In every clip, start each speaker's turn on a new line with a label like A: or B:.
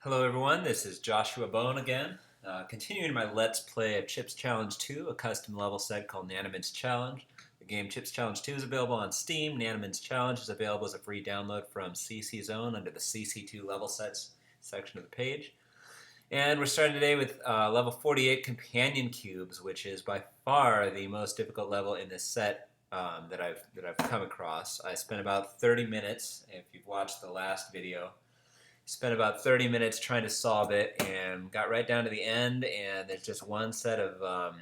A: Hello everyone, this is Joshua Bone again. Continuing my Let's Play of Chips Challenge 2, a custom level set called Nanamin's Challenge. The game Chips Challenge 2 is available on Steam. Nanamin's Challenge is available as a free download from CC Zone under the CC2 level sets section of the page. And we're starting today with level 48 Companion Cubes, which is by far the most difficult level in this set that I've come across. I spent about 30 minutes, if you've watched the last video, spent about 30 minutes trying to solve it and got right down to the end, and there's just one set of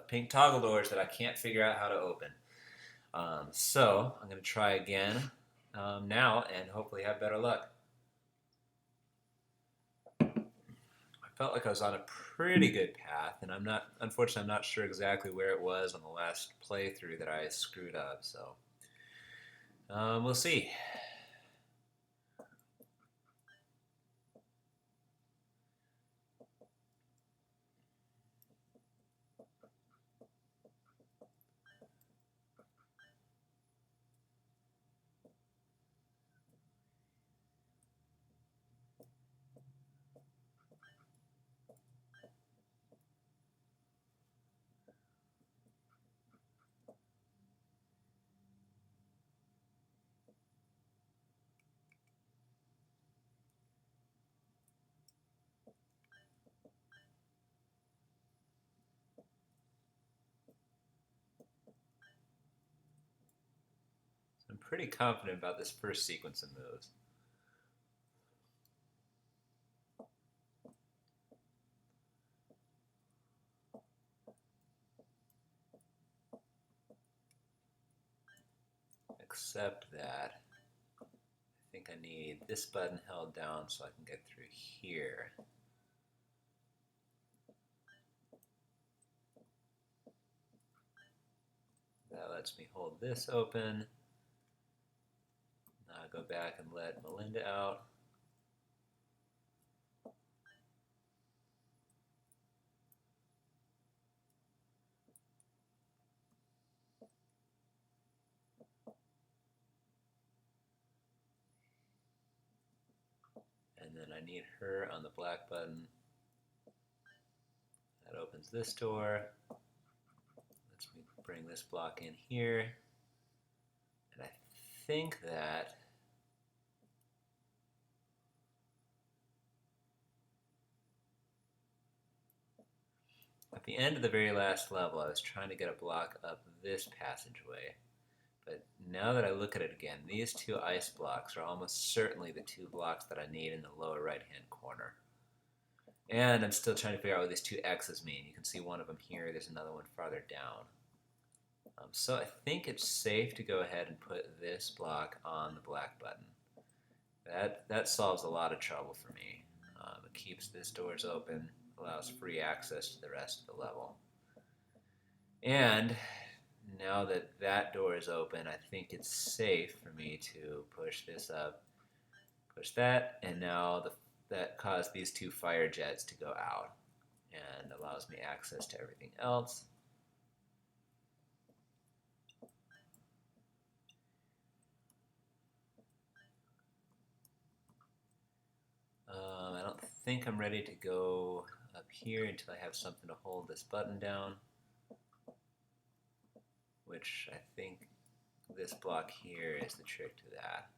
A: pink toggle doors that I can't figure out how to open. So I'm going to try again now and hopefully have better luck. I felt like I was on a pretty good path, and unfortunately, I'm not sure exactly where it was on the last playthrough that I screwed up, so we'll see. I'm pretty confident about this first sequence of moves. Except that I think I need this button held down so I can get through here. That lets me hold this open. Now I go back and let Melinda out. And then I need her on the black button. That opens this door. Lets me bring this block in here. And I think that at the end of the very last level, I was trying to get a block up this passageway. But now that I look at it again, these two ice blocks are almost certainly the two blocks that I need in the lower right-hand corner. And I'm still trying to figure out what these two X's mean. You can see one of them here. There's another one farther down. So I think it's safe to go ahead and put this block on the black button. That solves a lot of trouble for me. It keeps this doors open, allows free access to the rest of the level. And now that that door is open, I think it's safe for me to push this up, push that, and now that caused these two fire jets to go out and allows me access to everything else. I don't think I'm ready to go up here until I have something to hold this button down, which I think this block here is the trick to that.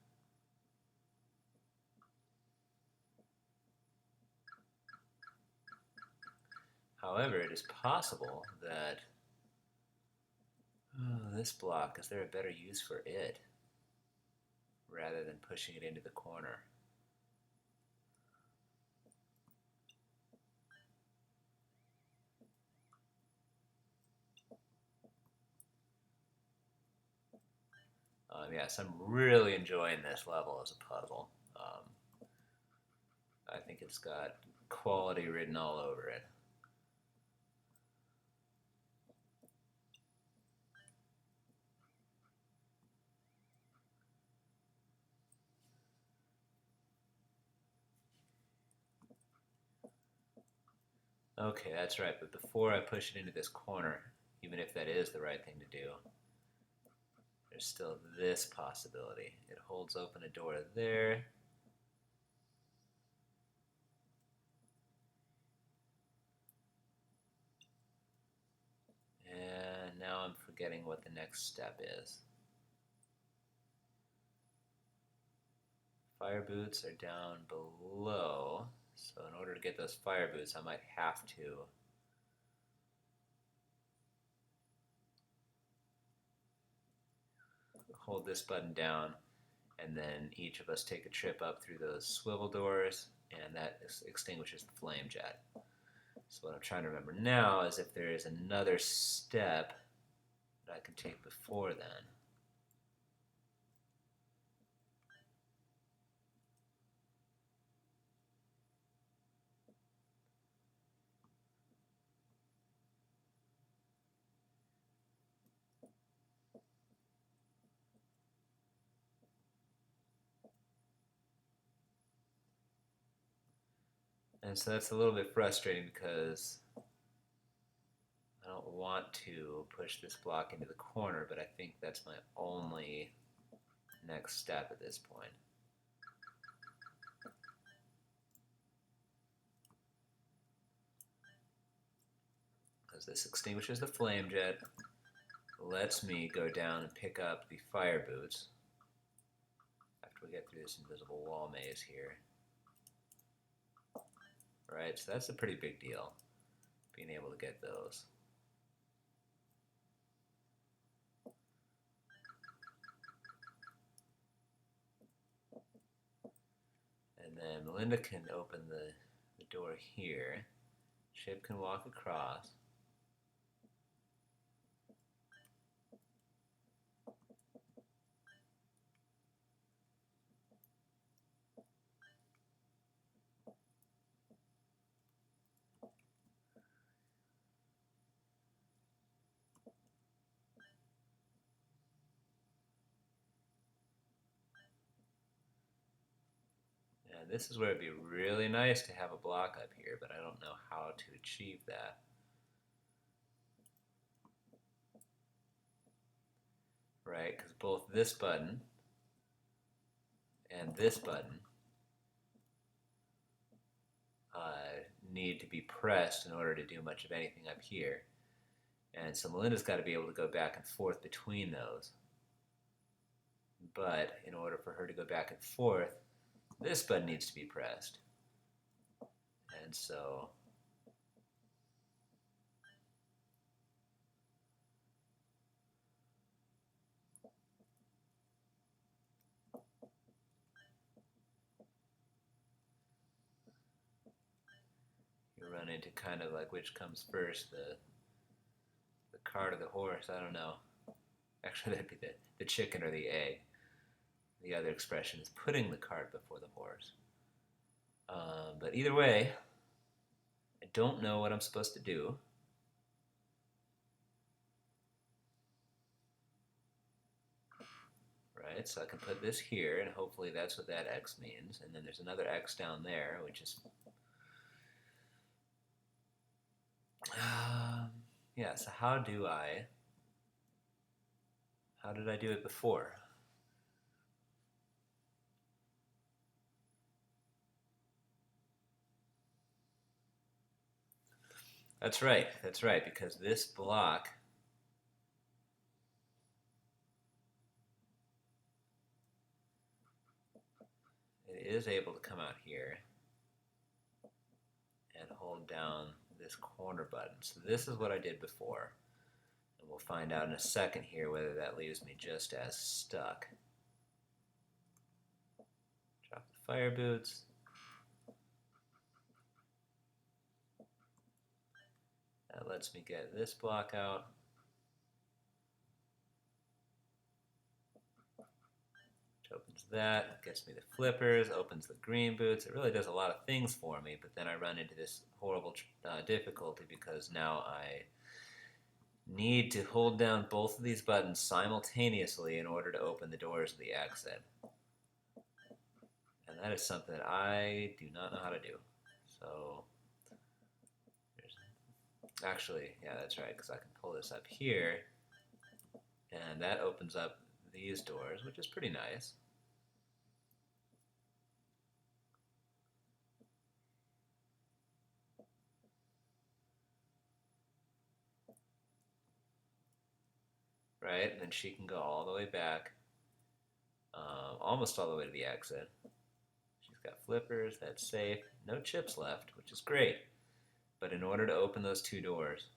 A: However, it is possible that this block, is there a better use for it rather than pushing it into the corner? Yes, I'm really enjoying this level as a puzzle. I think it's got quality written all over it. Okay, that's right, but before I push it into this corner, even if that is the right thing to do, there's still this possibility. It holds open a door there. forgetting what the next step is. Fire boots are down below, so in order to get those fire boots, I might have to hold this button down, and then each of us take a trip up through those swivel doors, and that extinguishes the flame jet. So what I'm trying to remember now is if there is another step that I can take before then. And so that's a little bit frustrating because I don't want to push this block into the corner, but I think that's my only next step at this point. Because this extinguishes the flame jet, lets me go down and pick up the fire boots after we get through this invisible wall maze here. Right, so that's a pretty big deal, being able to get those. And then Melinda can open the door here. Chip can walk across. And this is where it'd be really nice to have a block up here, but I don't know how to achieve that. Right, because both this button and this button need to be pressed in order to do much of anything up here. And so Melinda's got to be able to go back and forth between those. But in order for her to go back and forth, this button needs to be pressed. And so you run into kind of like which comes first, the cart or the horse, I don't know. Actually, that'd be the chicken or the egg. The other expression is putting the cart before the horse. But either way, I don't know what I'm supposed to do. Right, so I can put this here, and hopefully that's what that X means. And then there's another X down there, which is... yeah, so how did I do it before? That's right, because this block it is able to come out here and hold down this corner button. So this is what I did before. And we'll find out in a second here whether that leaves me just as stuck. Drop the fire boots. That lets me get this block out. Which opens that, gets me the flippers, opens the green boots. It really does a lot of things for me, but then I run into this horrible difficulty because now I need to hold down both of these buttons simultaneously in order to open the doors of the exit. And that is something that I do not know how to do. So, actually, yeah, that's right, because I can pull this up here, and that opens up these doors, which is pretty nice. right? And then she can go all the way back, almost all the way to the exit. She's got flippers, that's safe. No chips left, which is great. But in order to open those two doors,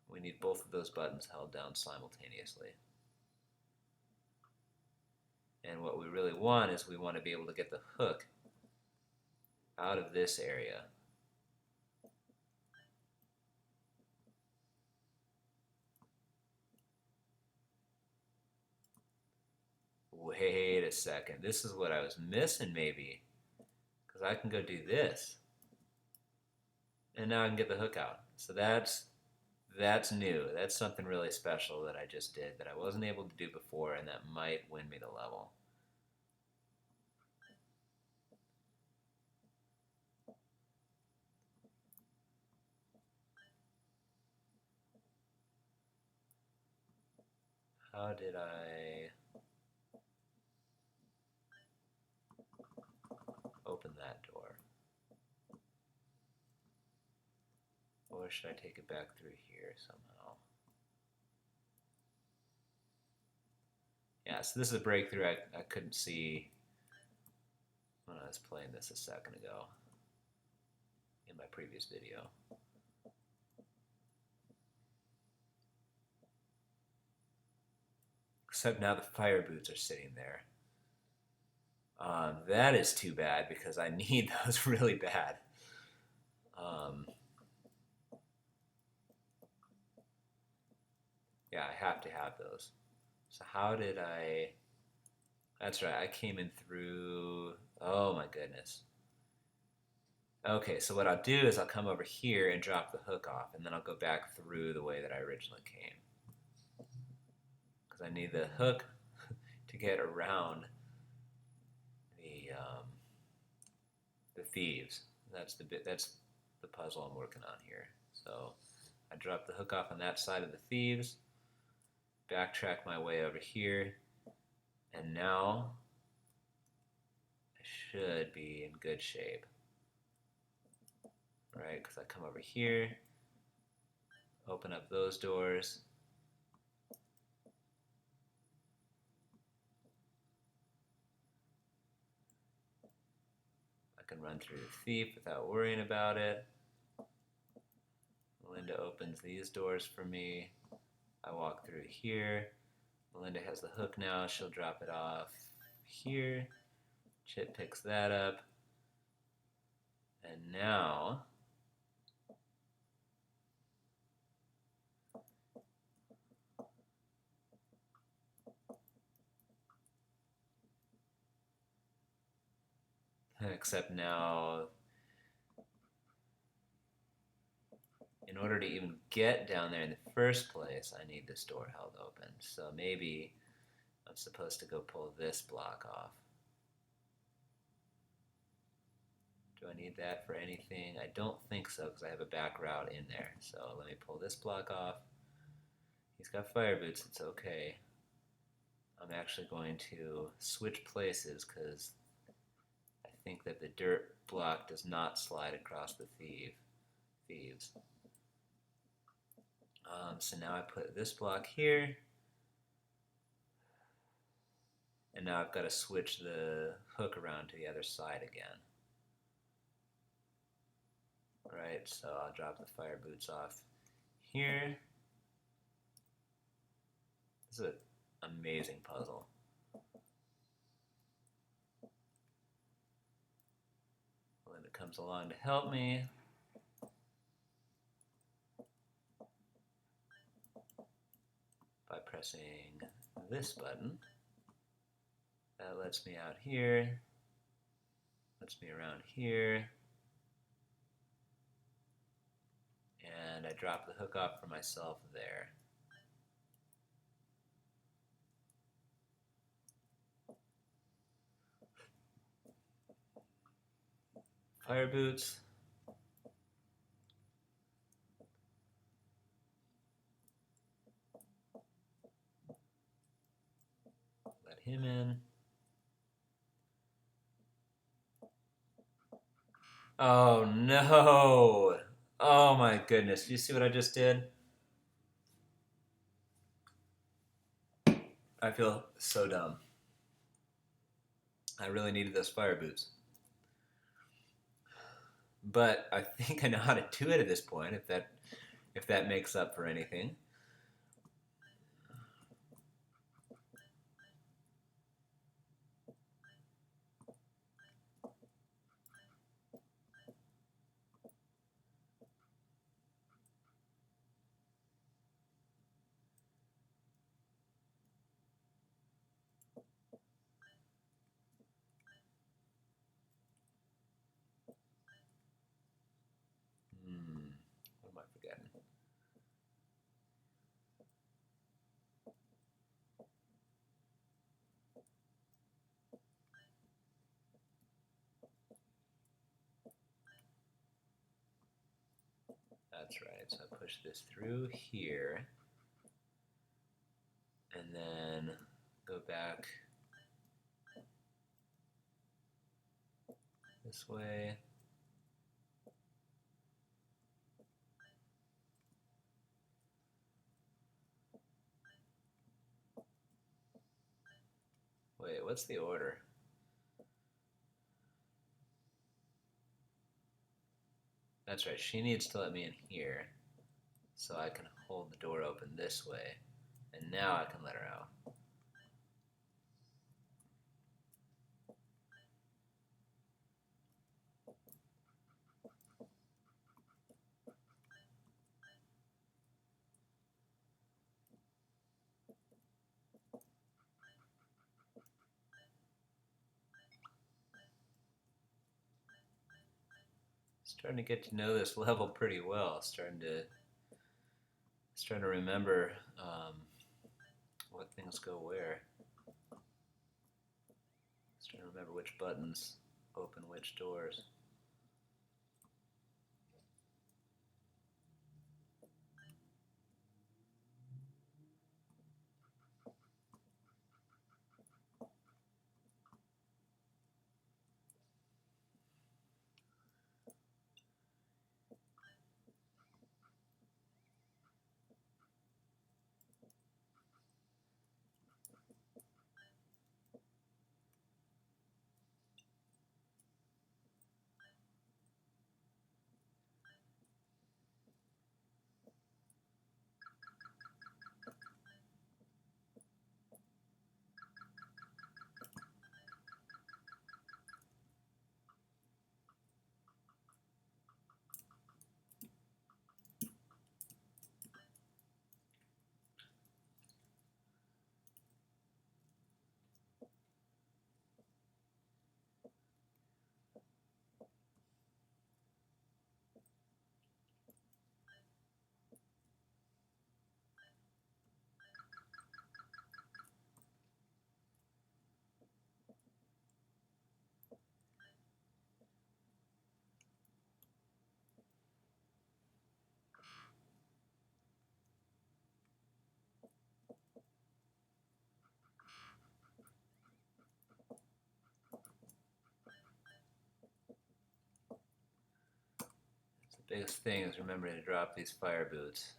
A: we need both of those buttons held down simultaneously. And what we really want is we want to be able to get the hook out of this area. Wait a second. This is what I was missing maybe. Because I can go do this. And now I can get the hook out. So that's new. That's something really special that I just did that I wasn't able to do before, and that might win me the level. How did I open that door? Or should I take it back through here somehow? Yeah, so this is a breakthrough I couldn't see when I was playing this a second ago in my previous video. Except now the fire boots are sitting there. That is too bad because I need those really bad. Yeah, I have to have those. So how did I... That's right, I came in through... Oh my goodness. Okay, so what I'll do is I'll come over here and drop the hook off, and then I'll go back through the way that I originally came. Because I need the hook to get around the thieves. That's the puzzle I'm working on here. So I drop the hook off on that side of the thieves, backtrack my way over here, and now I should be in good shape. Right, because I come over here, open up those doors, I can run through the thief without worrying about it. Melinda opens these doors for me. I walk through here. Melinda has the hook now. She'll drop it off here. Chip picks that up. And now except now in order to even get down there in the first place, I need this door held open. So maybe I'm supposed to go pull this block off. Do I need that for anything? I don't think so because I have a back route in there. So let me pull this block off. He's got fire boots, it's okay. I'm actually going to switch places because I think that the dirt block does not slide across the thieves. So now I put this block here, and now I've got to switch the hook around to the other side again. Right, so I'll drop the fire boots off here. This is an amazing puzzle. Linda comes along to help me. By pressing this button. That lets me out here, lets me around here, and I drop the hook off for myself there. Fire boots. Let him in. Oh no! Oh my goodness. Do you see what I just did? I feel so dumb. I really needed those fire boots. But I think I know how to do it at this point, if that makes up for anything. What am I forgetting? That's right. So I push this through here, and then go back this way. Wait, what's the order? That's right. She needs to let me in here so I can hold the door open this way, and now I can let her out. Starting to get to know this level pretty well. Starting to remember what things go where. Starting to remember which buttons open which doors. The biggest thing is remembering to drop these fire boots.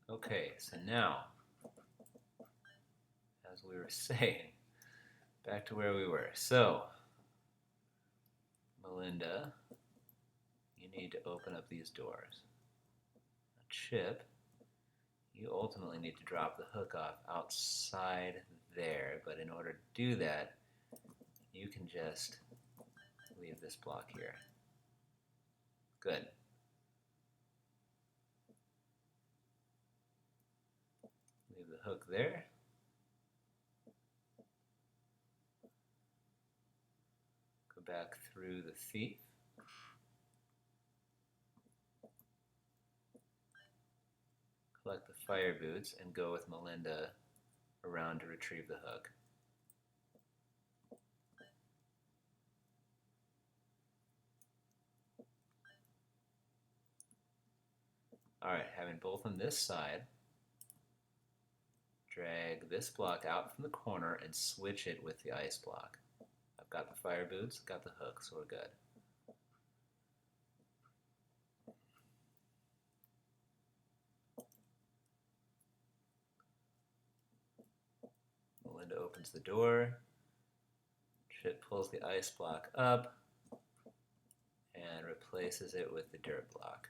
A: Okay, so now, as we were saying, back to where we were. So, Melinda, you need to open up these doors. Chip, you ultimately need to drop the hook off outside there, but in order to do that, you can just leave this block here. Good. hook there. Go back through the thief. Collect the fire boots and go with Melinda around to retrieve the hook. Alright, having both on this side, drag this block out from the corner and switch it with the ice block. I've got the fire boots, got the hook, so we're good. Melinda opens the door, Chip pulls the ice block up and replaces it with the dirt block.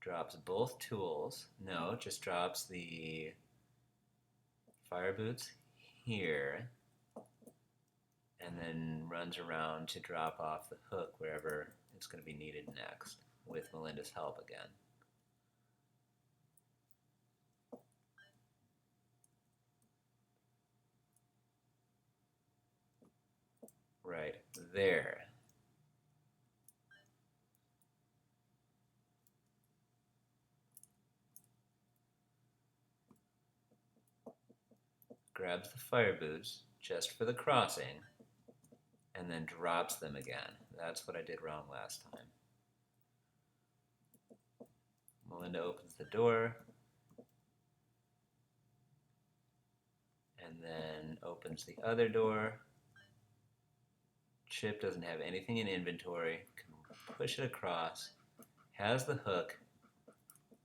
A: Drops both tools. No, just drops the fire boots here and then runs around to drop off the hook wherever it's going to be needed next with Melinda's help again. Right there. Grabs the fire boots just for the crossing and then drops them again. That's what I did wrong last time. Melinda opens the door and then opens the other door. Chip doesn't have anything in inventory, can push it across, has the hook,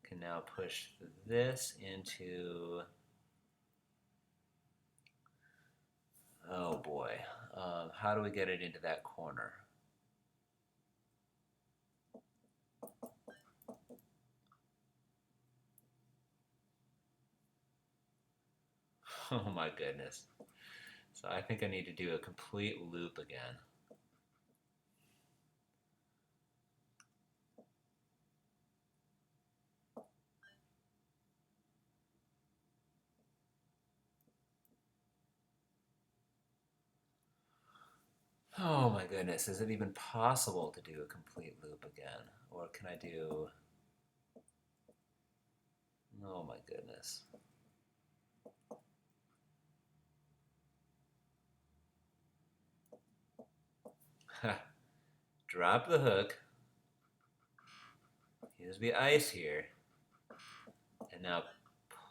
A: can now push this into, oh boy, how do we get it into that corner? Oh my goodness. So I think I need to do a complete loop again. Oh my goodness, is it even possible to do a complete loop again? Or can I do... Oh my goodness. Drop the hook. Use the ice here. And now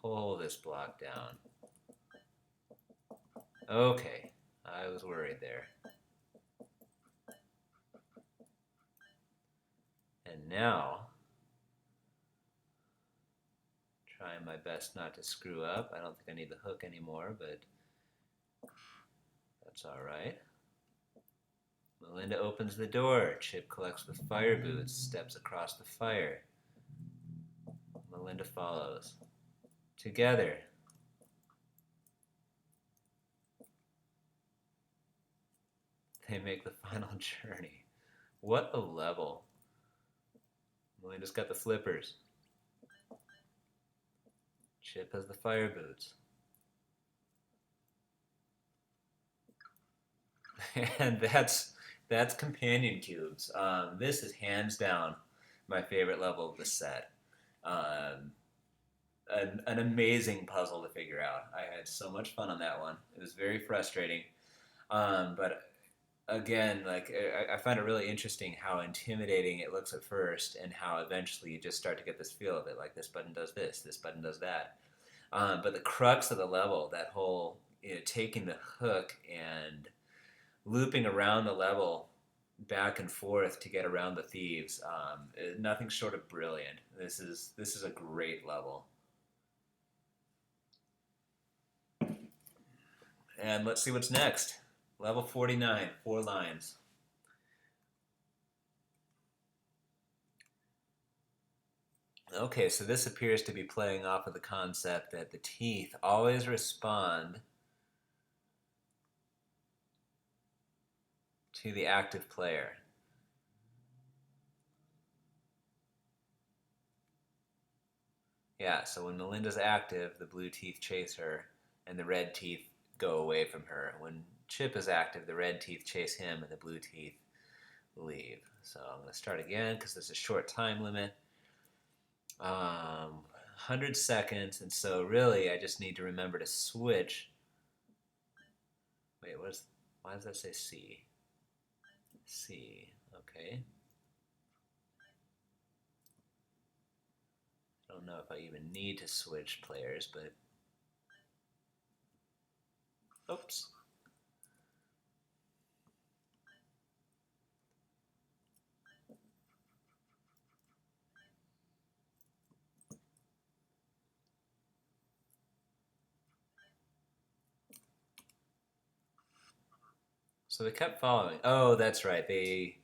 A: pull this block down. Okay, I was worried there. And now, trying my best not to screw up. I don't think I need the hook anymore, but that's all right. Melinda opens the door. Chip collects the fire boots, steps across the fire. Melinda follows. Together. They make the final journey. What a level. Melinda's got the flippers. Chip has the fire boots. And that's companion cubes. This is hands down my favorite level of the set. An amazing puzzle to figure out. I had so much fun on that one. It was very frustrating. But again, like I find it really interesting how intimidating it looks at first and how eventually you just start to get this feel of it. Like this button does this button does that. But the crux of the level, that whole, taking the hook and looping around the level back and forth to get around the thieves, nothing short of brilliant. This is a great level. And let's see what's next. Level 49, 4 lines. Okay, so this appears to be playing off of the concept that the teeth always respond to the active player. Yeah, so when Melinda's active, the blue teeth chase her, and the red teeth go away from her. When Chip is active, the red teeth chase him, and the blue teeth leave. So I'm going to start again because there's a short time limit. 100 seconds, and so really I just need to remember to switch. Wait, why does that say C? C, okay. I don't know if I even need to switch players, but oops. So they kept following. Oh, that's right. They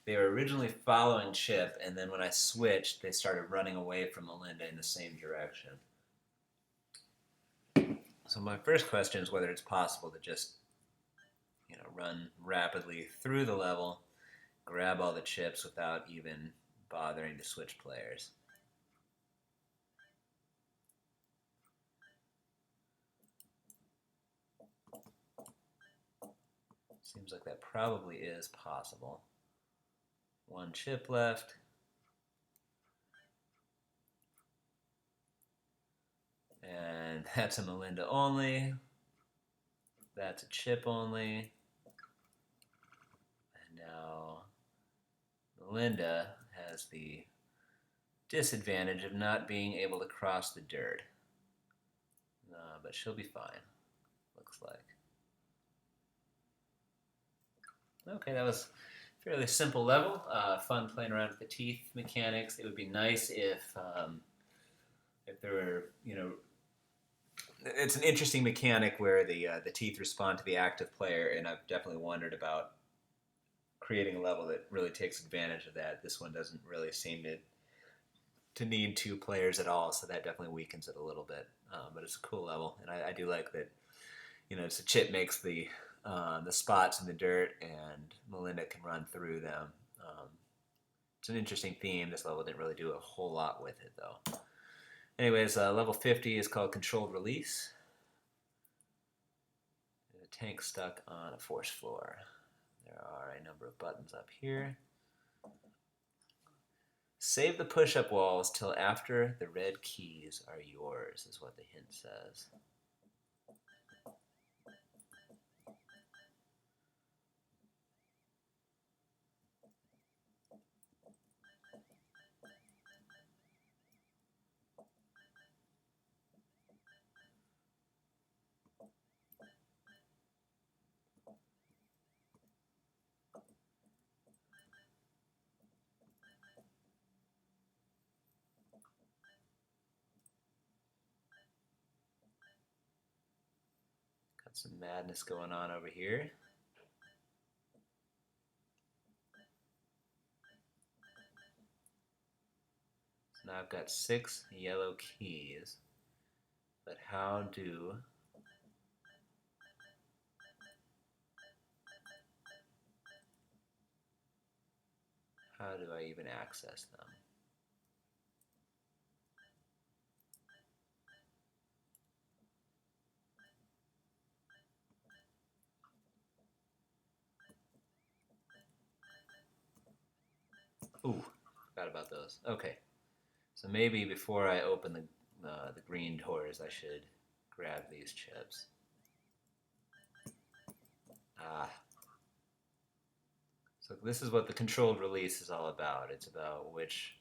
A: were originally following Chip, and then when I switched, they started running away from Melinda in the same direction. So my first question is whether it's possible to just, run rapidly through the level, grab all the chips without even bothering to switch players. Seems like that probably is possible. One chip left. And that's a Melinda only. That's a chip only. And now Melinda has the disadvantage of not being able to cross the dirt. But she'll be fine, looks like. Okay, that was a fairly simple level. Fun playing around with the teeth mechanics. It would be nice if there were, it's an interesting mechanic where the teeth respond to the active player, and I've definitely wondered about creating a level that really takes advantage of that. This one doesn't really seem to need two players at all, so that definitely weakens it a little bit. But it's a cool level, and I do like that. So Chip makes the spots in the dirt, and Melinda can run through them. It's an interesting theme. This level didn't really do a whole lot with it, though. Anyways, level 50 is called Controlled Release. There's a tank stuck on a force floor. There are a number of buttons up here. Save the push-up walls till after the red keys are yours, is what the hint says. Got some madness going on over here. So now I've got 6 yellow keys, but how do I even access them? Ooh, forgot about those. Okay, so maybe before I open the green doors, I should grab these chips. Ah. So this is what the controlled release is all about. It's about which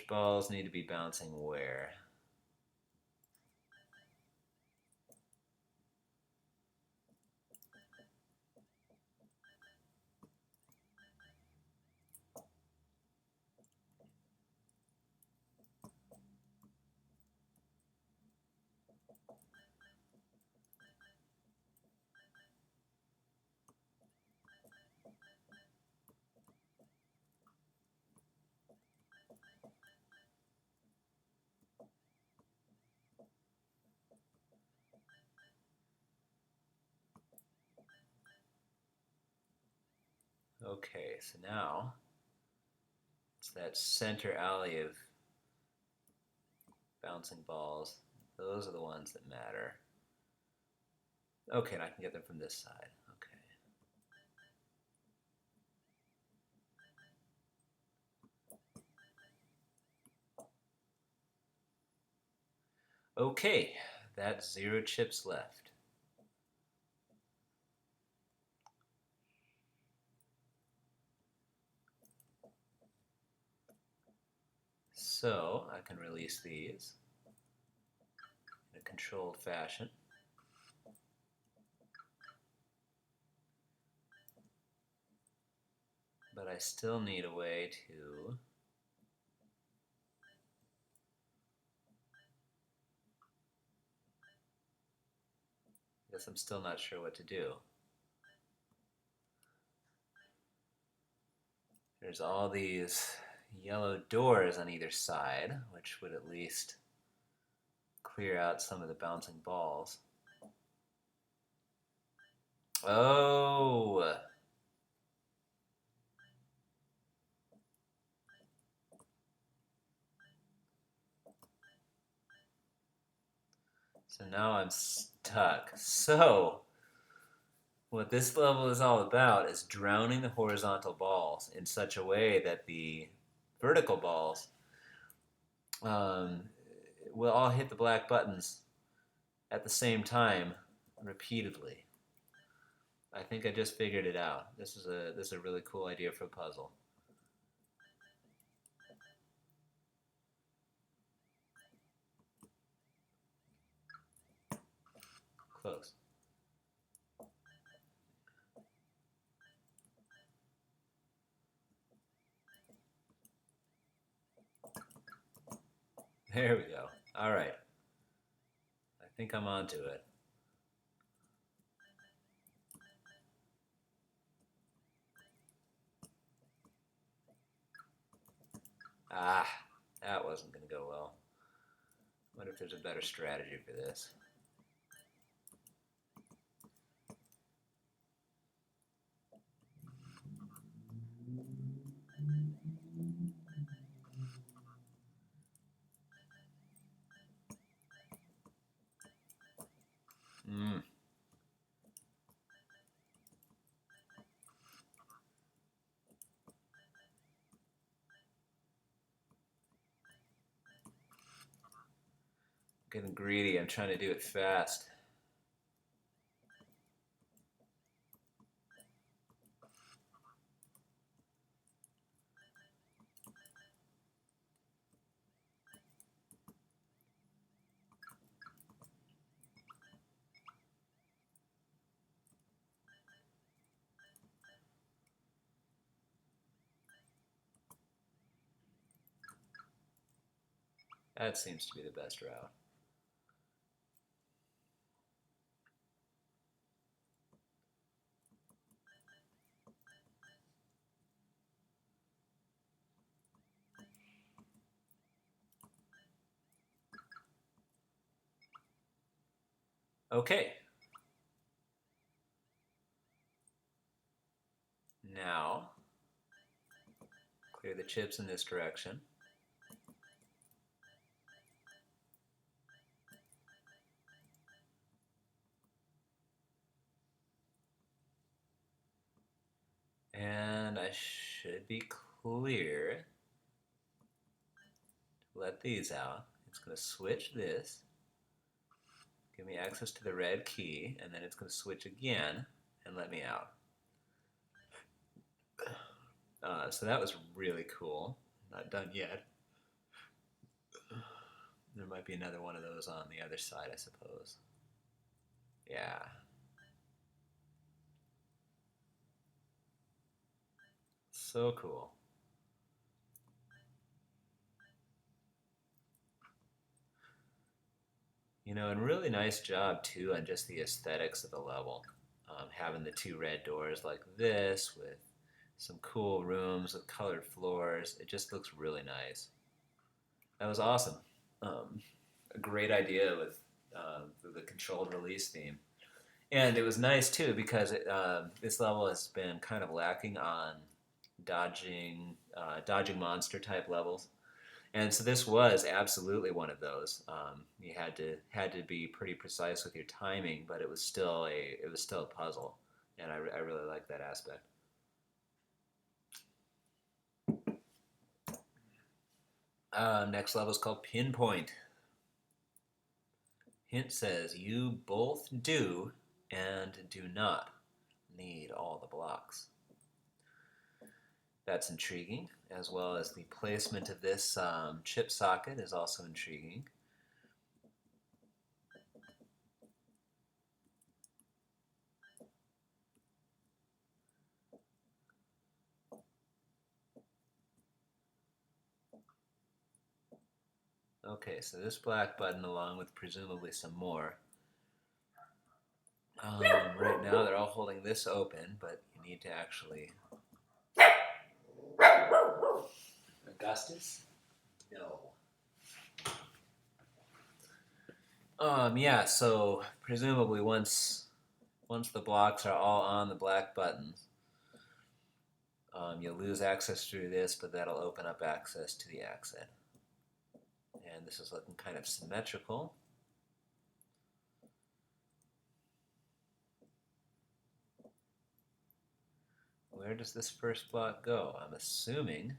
A: balls need to be bouncing where. Okay, so now it's that center alley of bouncing balls. Those are the ones that matter. Okay, and I can get them from this side. Okay, that's 0 chips left. So I can release these in a controlled fashion. But I still need a way to I guess I'm still not sure what to do. There's all these yellow doors on either side, which would at least clear out some of the bouncing balls. Oh! So now I'm stuck. So, what this level is all about is drowning the horizontal balls in such a way that the vertical balls um, will all hit the black buttons at the same time repeatedly. I think I just figured it out. This is a really cool idea for a puzzle. Close. There we go. All right. I think I'm onto it. Ah, that wasn't going to go well. I wonder if there's a better strategy for this. Hmm. Getting greedy. I'm trying to do it fast. That seems to be the best route. Okay. Now, clear the chips in this direction. And I should be clear to let these out. It's going to switch this, give me access to the red key, and then it's going to switch again and let me out. So that was really cool. Not done yet. There might be another one of those on the other side, I suppose. Yeah. So cool. You know, and really nice job too on just the aesthetics of the level. Having the two red doors like this with some cool rooms with colored floors. It just looks really nice. That was awesome. A great idea with the controlled release theme. And it was nice too because this level has been kind of lacking on dodging monster type levels. And so this was absolutely one of those. You had to be pretty precise with your timing, but it was still a puzzle, and I really like that aspect. Next level is called Pinpoint. Hint says you both do and do not need all the blocks. That's intriguing, as well as the placement of this chip socket is also intriguing. Okay, so this black button, along with presumably some more. Right now, they're all holding this open, but you need to actually. Augustus? No. Yeah. So presumably, once the blocks are all on the black buttons, you'll lose access through this, but that'll open up access to the exit. And this is looking kind of symmetrical. Where does this first block go? I'm assuming.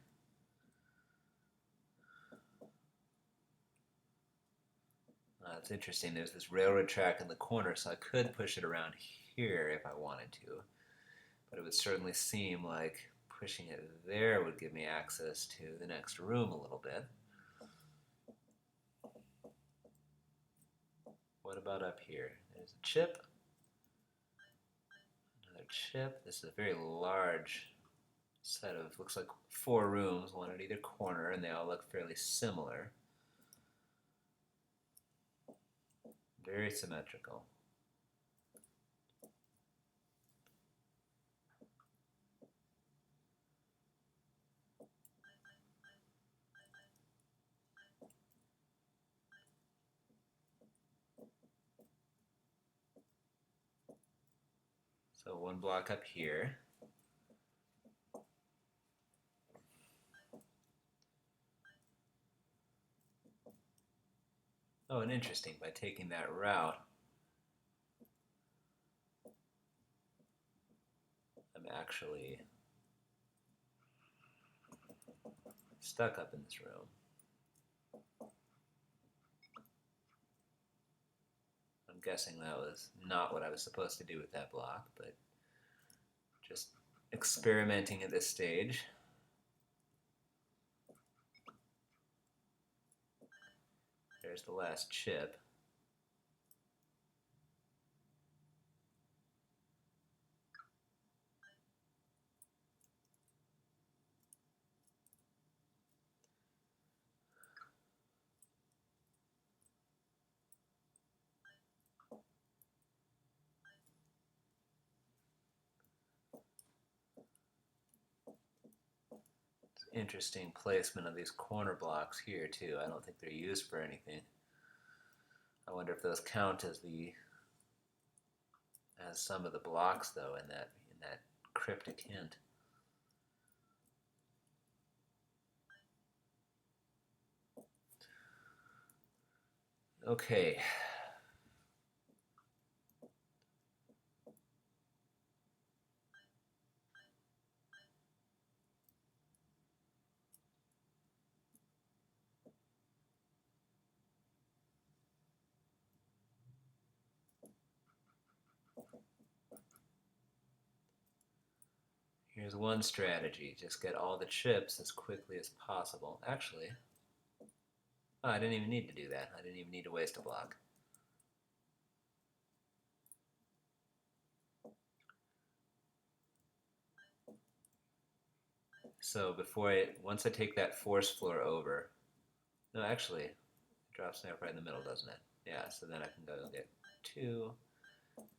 A: It's interesting. There's this railroad track in the corner, so I could push it around here if I wanted to. But it would certainly seem like pushing it there would give me access to the next room a little bit. What about up here? There's a chip. Another chip. This is a very large set of, looks like 4 rooms, one at either corner, and they all look fairly similar. Very symmetrical. So one block up here. Oh, and interesting, by taking that route, I'm actually stuck up in this room. I'm guessing that was not what I was supposed to do with that block, but just experimenting at this stage. There's the last chip. Interesting placement of these corner blocks here too. I don't think they're used for anything. I wonder if those count as some of the blocks though in that cryptic hint. Okay. Here's one strategy. Just get all the chips as quickly as possible. Actually, I didn't even need to do that. I didn't even need to waste a block. So once I take that force floor over, no, actually, it drops me up right in the middle, doesn't it? Yeah, so then I can go get 2,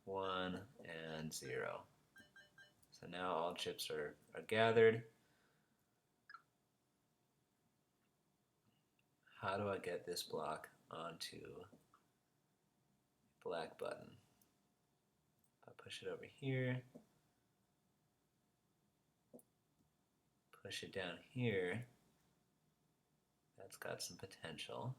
A: 1, and 0. So now all chips are gathered. How do I get this block onto black button? I'll push it over here, push it down here. That's got some potential.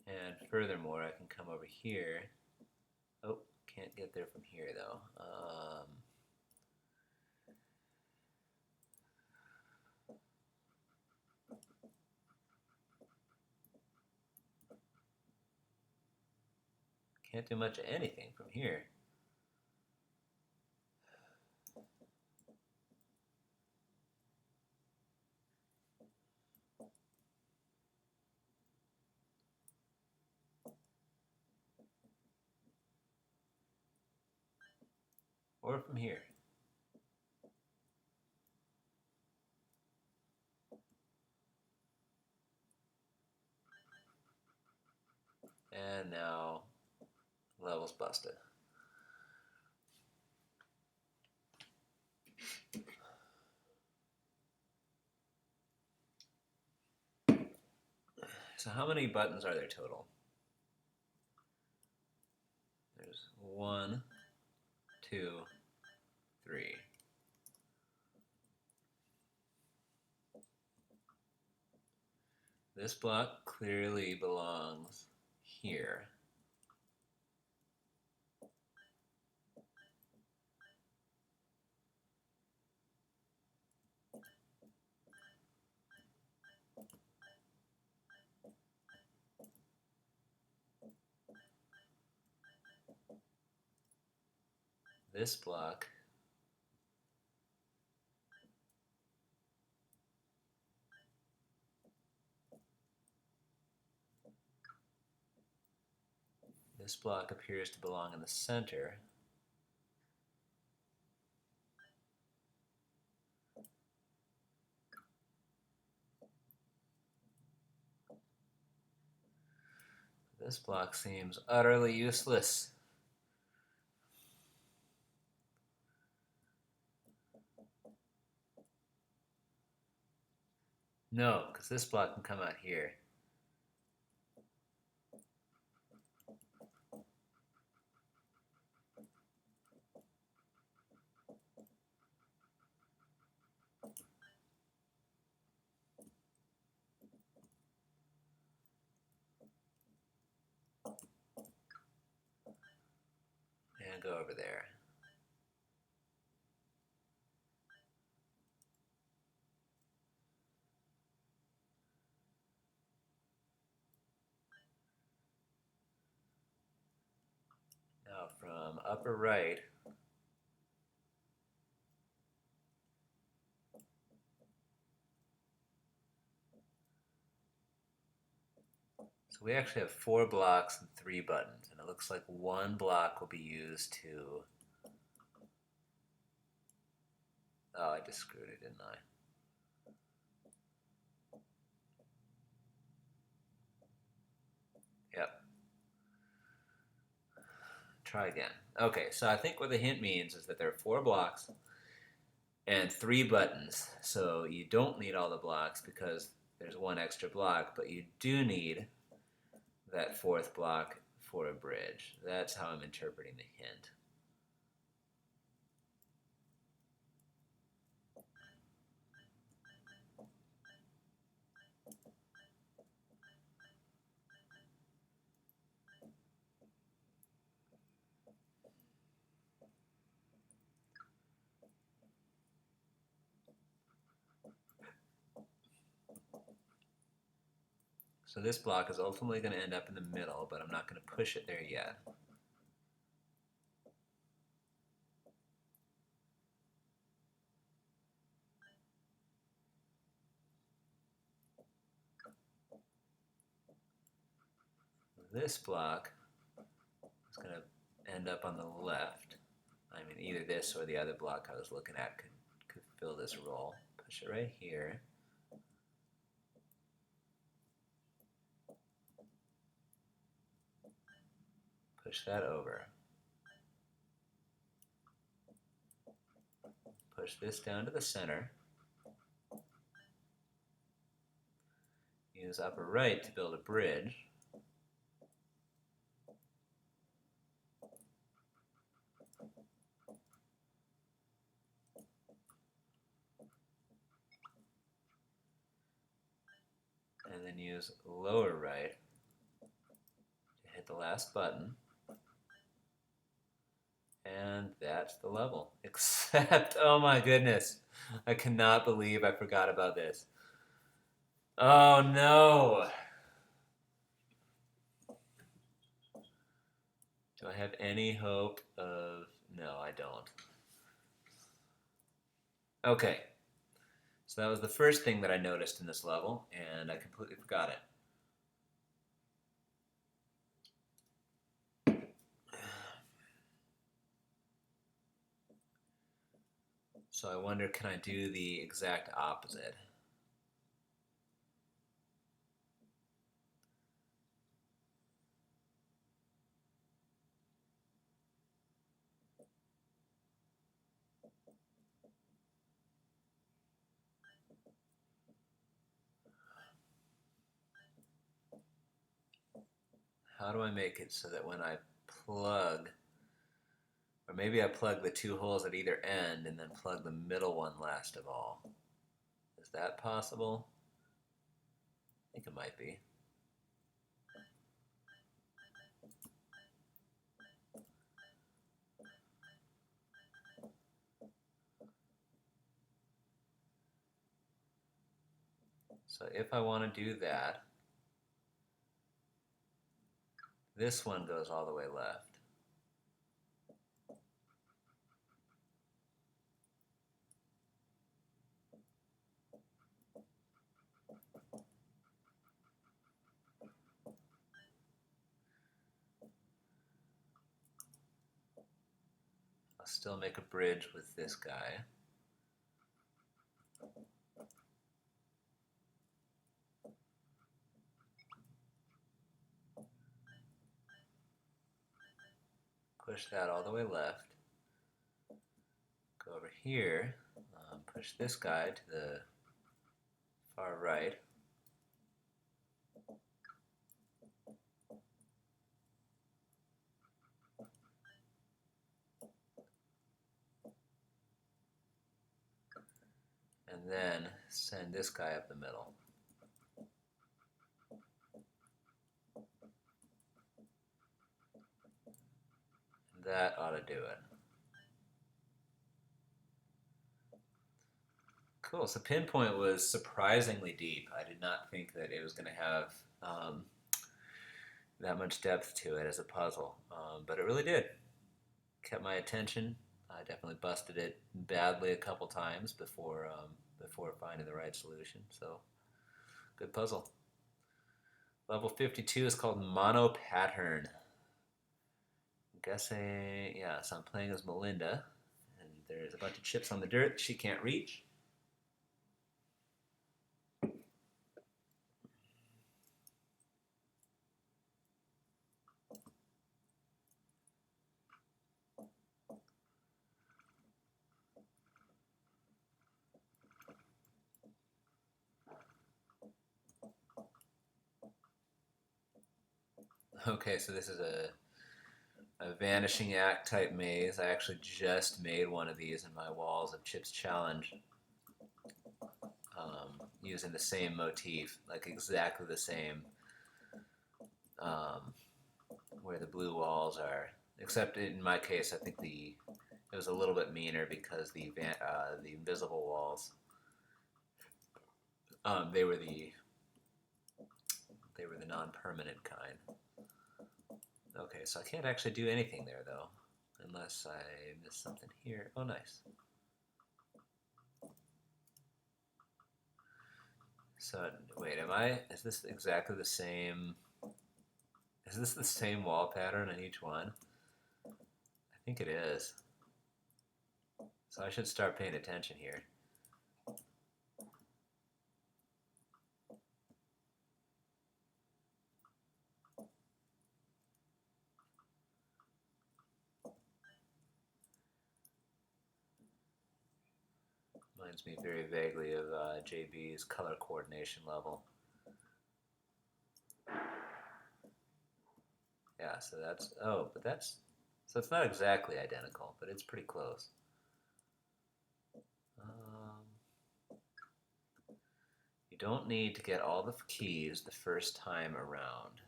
A: And furthermore, I can come over here. Oh, can't get there from here though. Can't do much of anything from here. Or from here. And now, level's busted. So how many buttons are there total? There's 1, 2, 3. This block clearly belongs here. This block appears to belong in the center. This block seems utterly useless. No, because this block can come out here. And go over there. Now from upper right, so we actually have 4 blocks and 3 buttons, and it looks like 1 block will be used to... Oh, I just screwed it, didn't I? Yep. Try again. Okay, so I think what the hint means is that there are 4 blocks and 3 buttons. So you don't need all the blocks because there's 1 extra block, but you do need that 4th block for a bridge. That's how I'm interpreting the hint. So this block is ultimately going to end up in the middle, but I'm not going to push it there yet. This block is going to end up on the left. I mean, either this or the other block I was looking at could fill this role. Push it right here. Push that over. Push this down to the center. use upper right to build a bridge. And then use lower right to hit the last button. And that's the level. Except, oh my goodness, I cannot believe I forgot about this. Oh no! Do I have any hope of... No, I don't. Okay, so that was the first thing that I noticed in this level, and I completely forgot it. So I wonder, can I do the exact opposite? How do I make it so that when I plug, or maybe I plug the two holes at either end and then plug the middle one last of all? Is that possible? I think it might be. So if I want to do that, this one goes all the way left. I'll still make a bridge with this guy. Push that all the way left. Go over here, push this guy to the far right. And then send this guy up the middle. That ought to do it. Cool, so Pinpoint was surprisingly deep. I did not think that it was going to have that much depth to it as a puzzle, but it really did. Kept my attention. I definitely busted it badly a couple times before finding the right solution, so good puzzle. Level 52 is called MONOPATTERN. I'm guessing, yeah, so I'm playing as Melinda, and there's a bunch of chips on the dirt she can't reach. Okay, so this is a vanishing act type maze. I actually just made one of these in my Walls of Chips challenge, using the same motif, like exactly the same, where the blue walls are. Except in my case, I think it was a little bit meaner because the invisible walls, they were the non-permanent kind. Okay, so I can't actually do anything there though, unless I miss something here. Oh, nice. So wait, is this exactly the same? Is this the same wall pattern in each one? I think it is. So I should start paying attention here. Reminds me very vaguely of JB's color coordination level. Yeah, so that's, oh, but that's, so it's not exactly identical, but it's pretty close. You don't need to get all the keys the first time around.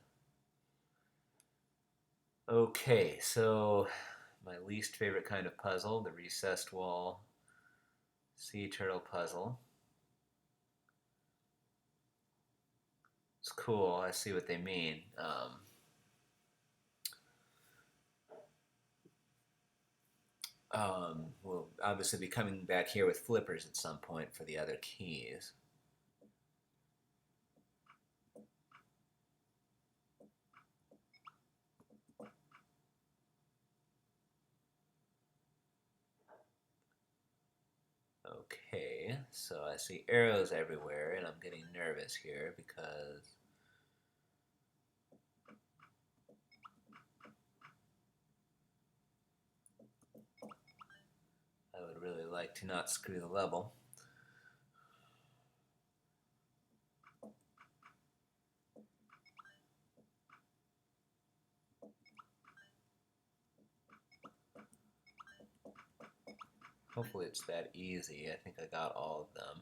A: Okay, so my least favorite kind of puzzle, the recessed wall sea turtle puzzle. It's cool. I see what they mean. We'll obviously be coming back here with flippers at some point for the other keys. Okay, so I see arrows everywhere, and I'm getting nervous here because I would really like to not screw the level. Hopefully it's that easy. I think I got all of them.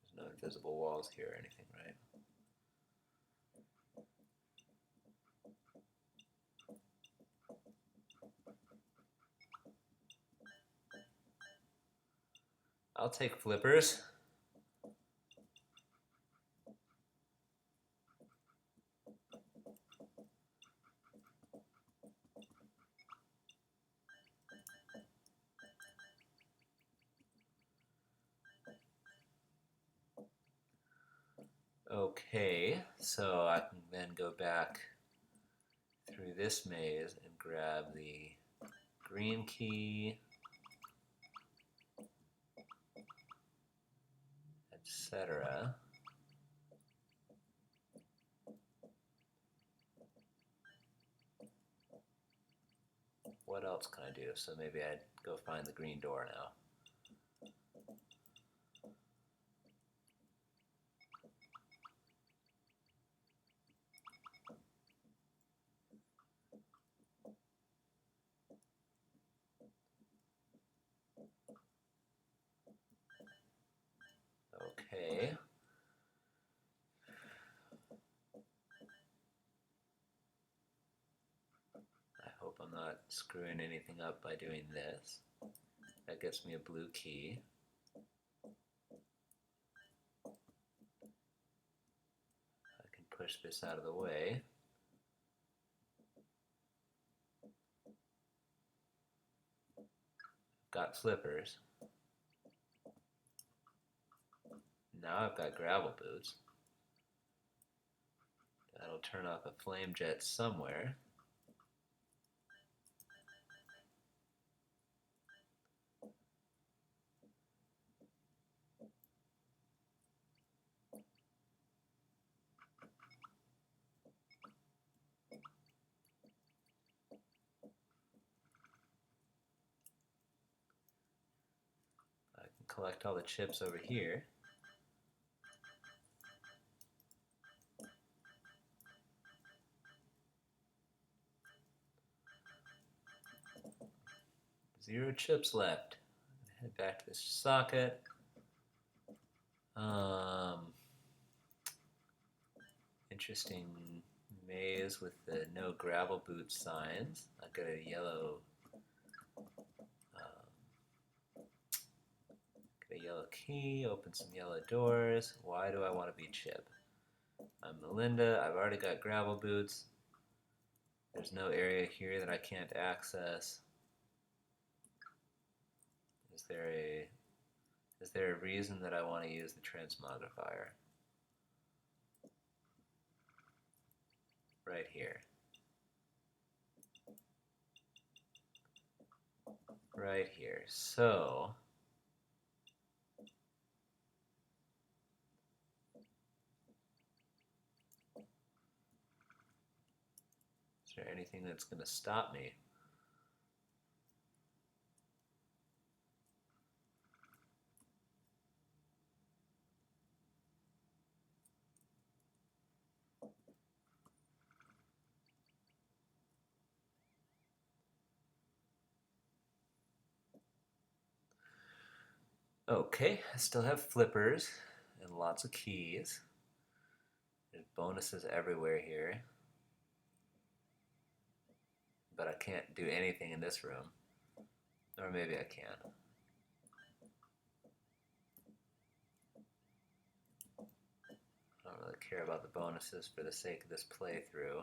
A: There's no invisible walls here or anything, right? I'll take flippers. Okay, so I can then go back through this maze and grab the green key, etc. What else can I do? So maybe I'd go find the green door now. Okay. I hope I'm not screwing anything up by doing this. That gets me a blue key. I can push this out of the way. Got flippers. Now I've got gravel boots. That'll turn off a flame jet somewhere. I can collect all the chips over here. Zero chips left. Head back to this socket. Interesting maze with the no gravel boot signs. I've got a yellow key, open some yellow doors. Why do I want to be Chip? I'm Melinda. I've already got gravel boots. There's no area here that I can't access. Is there a reason that I want to use the transmogrifier? Right here. Right here. So is there anything that's going to stop me? Okay, I still have flippers and lots of keys. There's bonuses everywhere here. But I can't do anything in this room. Or maybe I can. I don't really care about the bonuses for the sake of this playthrough.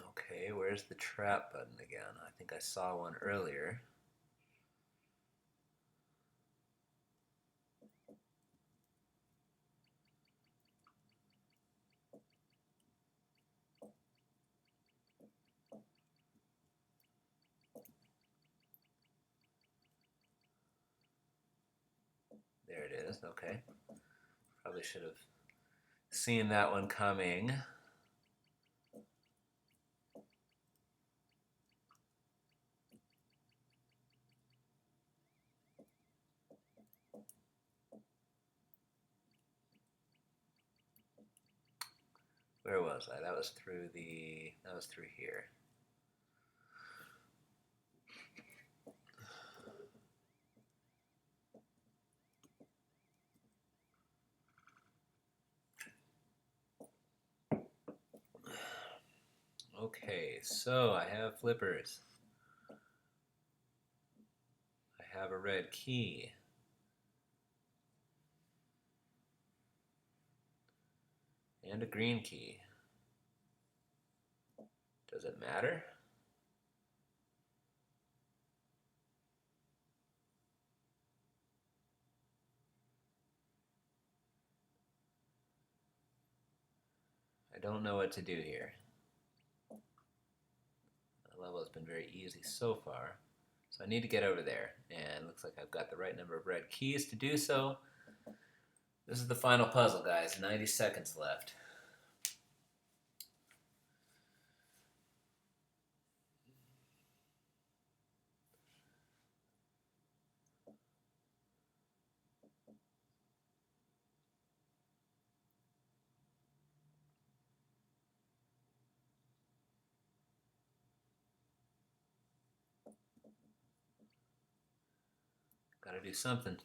A: Okay, where's the trap button again? I think I saw one earlier. There it is, okay. Probably should have seen that one coming. Where was I? That was through here. Okay, so I have flippers. I have a red key. And a green key. Does it matter? I don't know what to do here. The level has been very easy so far. So I need to get over there, and it looks like I've got the right number of red keys to do so. This is the final puzzle, guys. 90 seconds left. Gotta do something.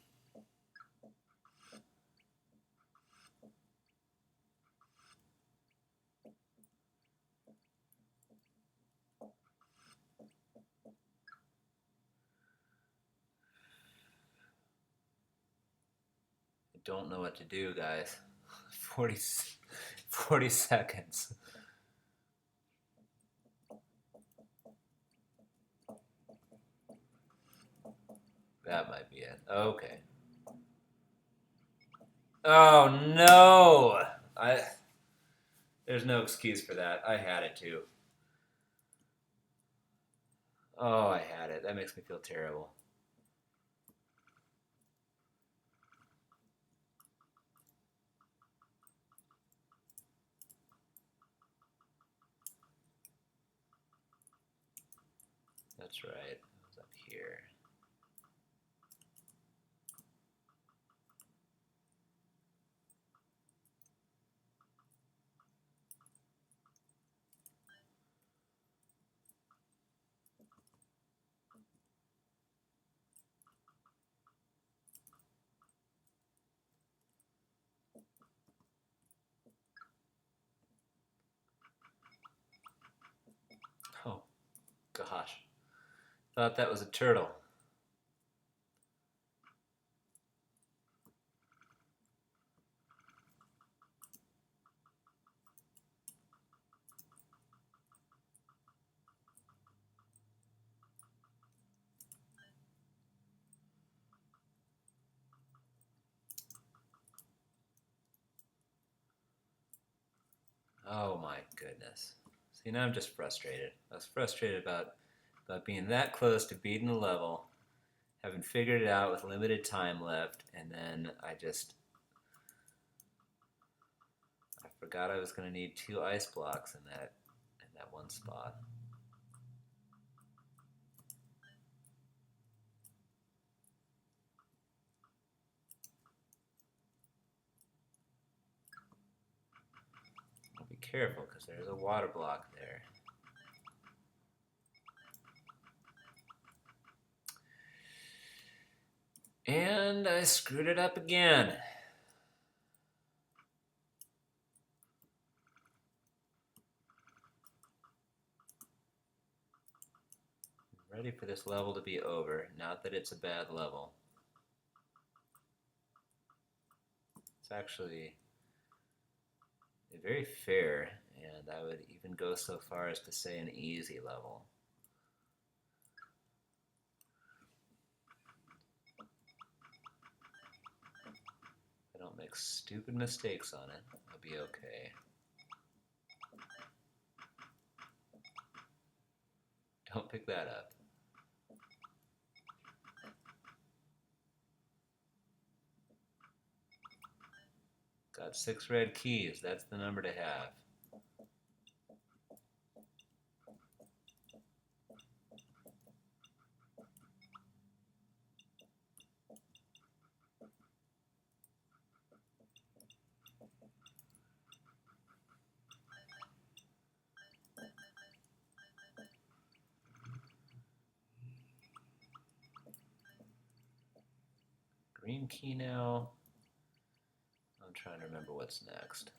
A: I don't know what to do, guys. 40 seconds. That might be it. Okay. Oh no! There's no excuse for that. I had it too. Oh, I had it. That makes me feel terrible. That's right. It was up here. Oh, gosh. Thought that was a turtle. Oh my goodness. See, now I'm just frustrated. I was frustrated about about being that close to beating the level, having figured it out with limited time left, and then I forgot I was going to need 2 ice blocks in that one spot. I'll be careful because there's a water block there. And I screwed it up again. I'm ready for this level to be over, not that it's a bad level. It's actually very fair, and I would even go so far as to say an easy level. If I don't make stupid mistakes on it, I'll be okay. Don't pick that up. Got 6 red keys. That's the number to have. Green key now. I'm trying to remember what's next.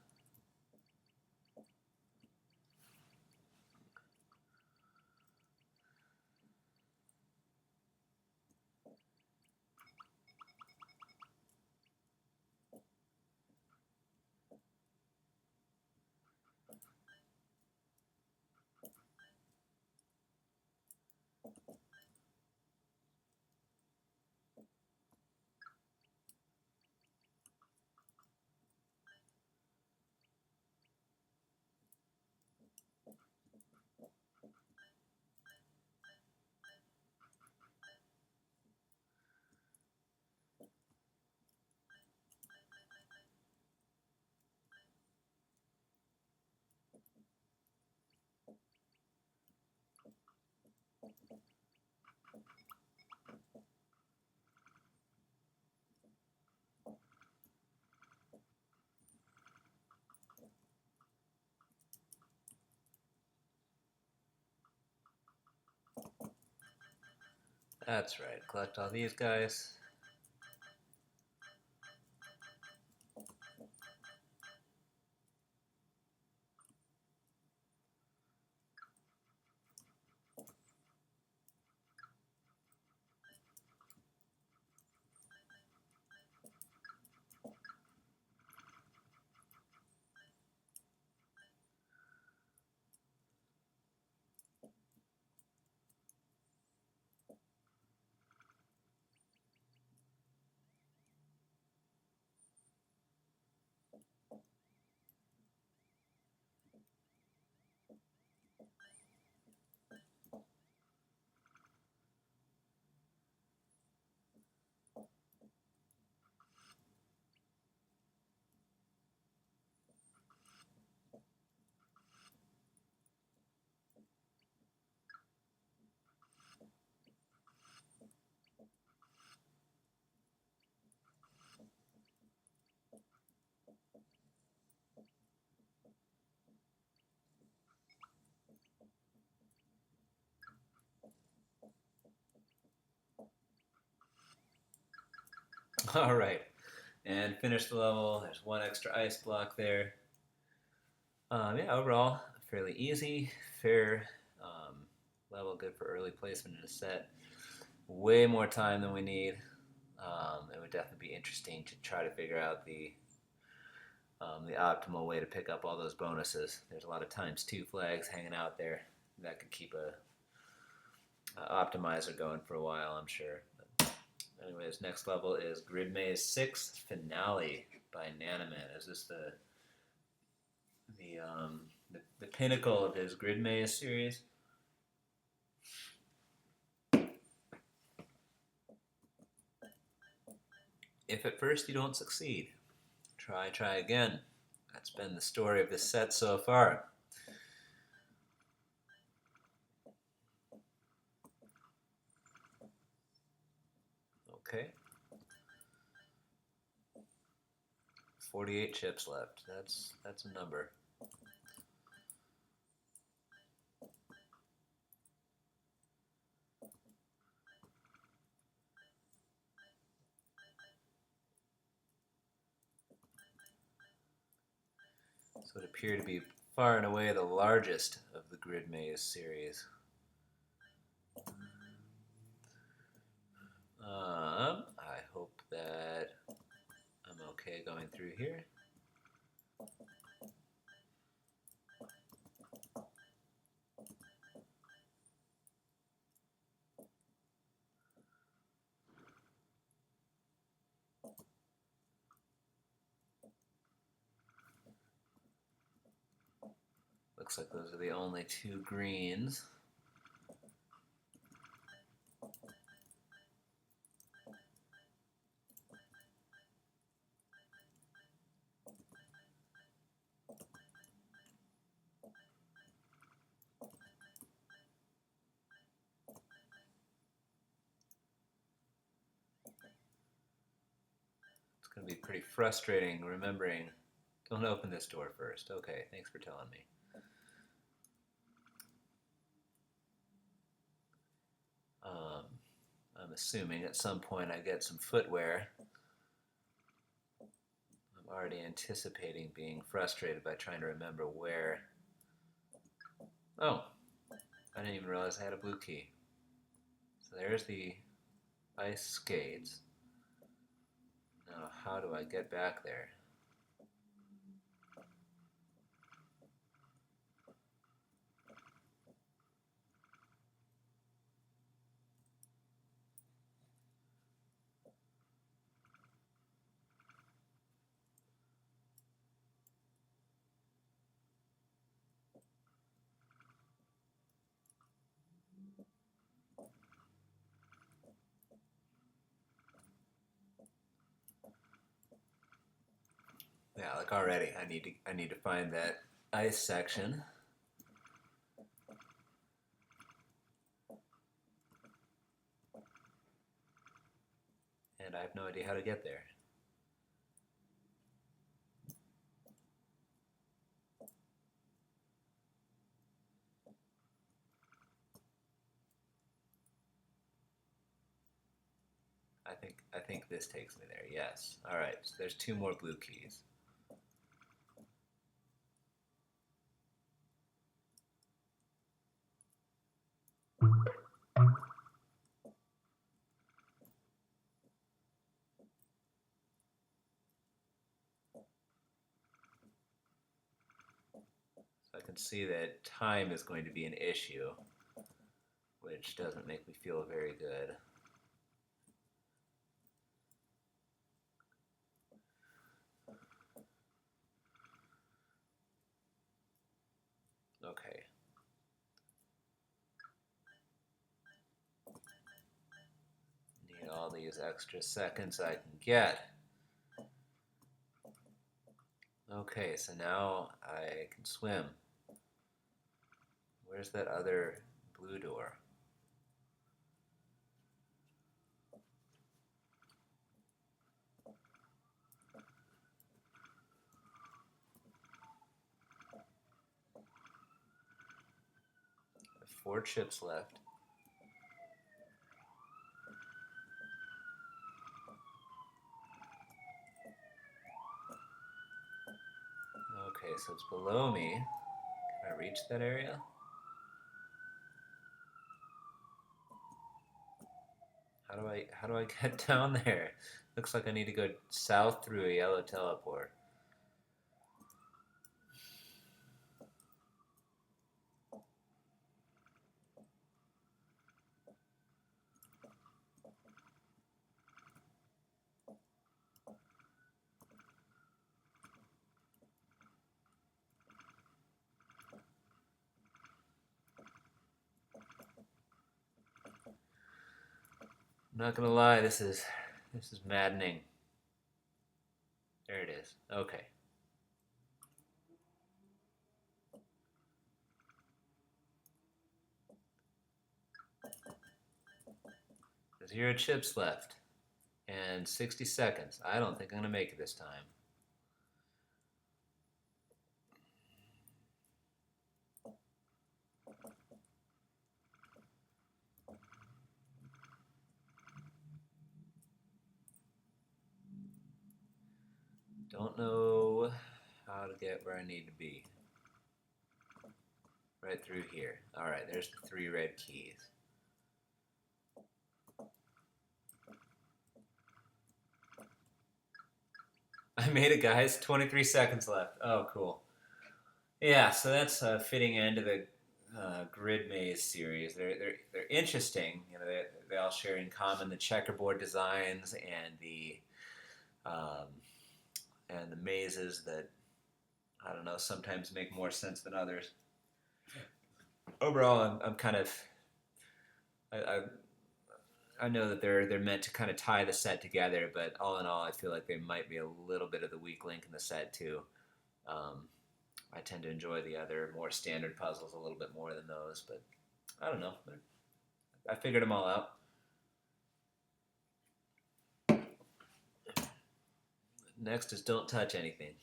A: That's right. Collect all these guys. All right. And finish the level. There's 1 extra ice block there. Yeah, overall, fairly easy, fair level, good for early placement in a set. Way more time than we need. It would definitely be interesting to try to figure out the optimal way to pick up all those bonuses. There's a lot of ×2 flags hanging out there. That could keep a optimizer going for a while, I'm sure. But anyways, next level is Grid Maze 6 Finale by Nanamin. Is this the pinnacle of his Grid Maze series? If at first you don't succeed, try again. That's been the story of this set so far. Okay. 48 chips left. That's a number. So it appeared to be far and away the largest of the Grid Maze series. I hope that I'm okay going through here. Looks like those are the only two greens. It's going to be pretty frustrating remembering. Don't open this door first. Okay, thanks for telling me. I'm assuming at some point I get some footwear. I'm already anticipating being frustrated by trying to remember where. Oh, I didn't even realize I had a blue key. So there's the ice skates. Now, how do I get back there? Yeah, like already, I need to find that ice section. And I have no idea how to get there. I think this takes me there. Yes. All right. So there's two more blue keys. So I can see that time is going to be an issue, which doesn't make me feel very good. Okay. Need all these extra seconds I can get. Okay, so now I can swim. Where's that other blue door? I have 4 chips left. Okay, so it's below me. Can I reach that area? How do I get down there? Looks like I need to go south through a yellow teleport. I'm not gonna lie, this is maddening. There it is. Okay. 0 chips left. And 60 seconds. I don't think I'm going to make it this time. Don't know how to get where I need to be. Right through here. Alright, there's the 3 red keys. I made it, guys. 23 seconds left. Oh, cool. Yeah, so that's a fitting end to the grid maze series. They're interesting. You know, they all share in common the checkerboard designs um, and the mazes that, I don't know, sometimes make more sense than others. Overall, I'm kind of I, I know that they're meant to kind of tie the set together, but all in all, I feel like they might be a little bit of the weak link in the set too. Um, I tend to enjoy the other more standard puzzles a little bit more than those, but I don't know. I figured them all out. Next is don't touch anything.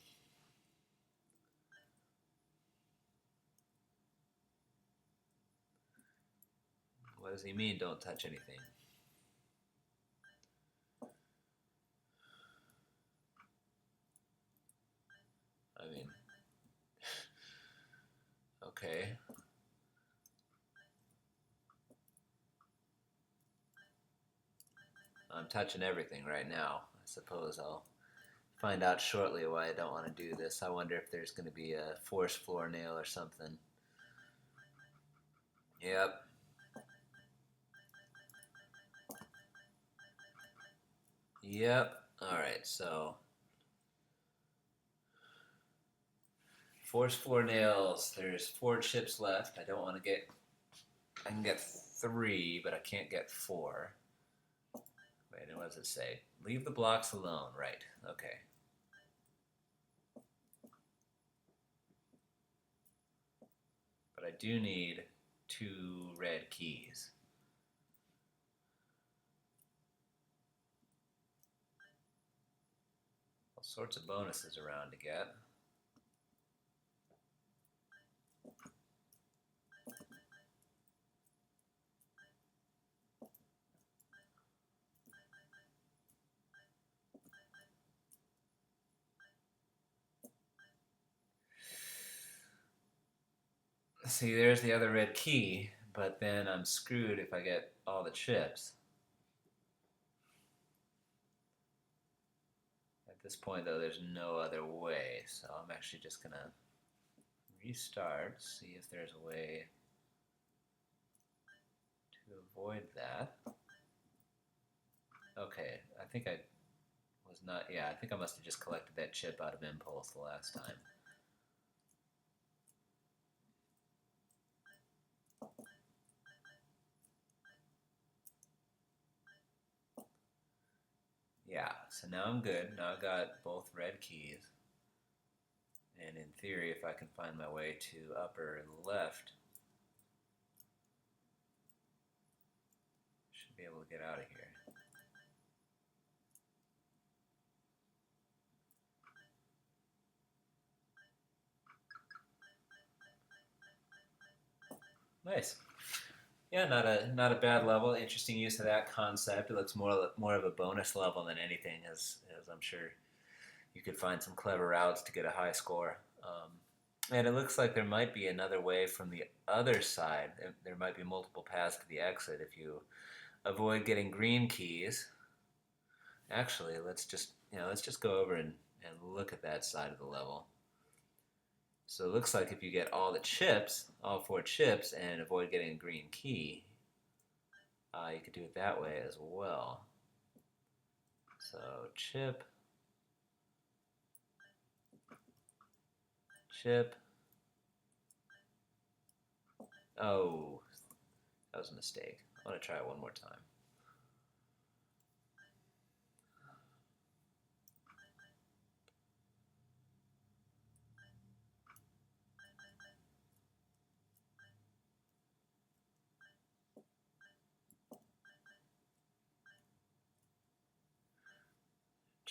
A: What does he mean, don't touch anything? I mean, okay. I'm touching everything right now. I suppose I'll find out shortly why I don't want to do this. I wonder if there's going to be a force floor nail or something. Yep. Yep. Alright, so force floor nails. There's 4 chips left. I don't want to get... I can get 3, but I can't get 4. Wait, and what does it say? Leave the blocks alone. Right. Okay. But I do need 2 red keys. All sorts of bonuses around to get. See, there's the other red key, but then I'm screwed if I get all the chips. At this point, though, there's no other way, so I'm actually just going to restart, see if there's a way to avoid that. Okay, I think I was not, yeah, I think I must have just collected that chip out of impulse the last time. Yeah, so now I'm good. Now I've got both red keys. And in theory, if I can find my way to upper and left, should be able to get out of here. Nice. Yeah, not a bad level. Interesting use of that concept. It looks more of a bonus level than anything, as I'm sure you could find some clever routes to get a high score. And it looks like there might be another way from the other side. There might be multiple paths to the exit if you avoid getting green keys. Actually, let's just go over and look at that side of the level. So it looks like if you get all the chips, all 4 chips, and avoid getting a green key, you could do it that way as well. So chip, chip. Oh, that was a mistake. I want to try it one more time.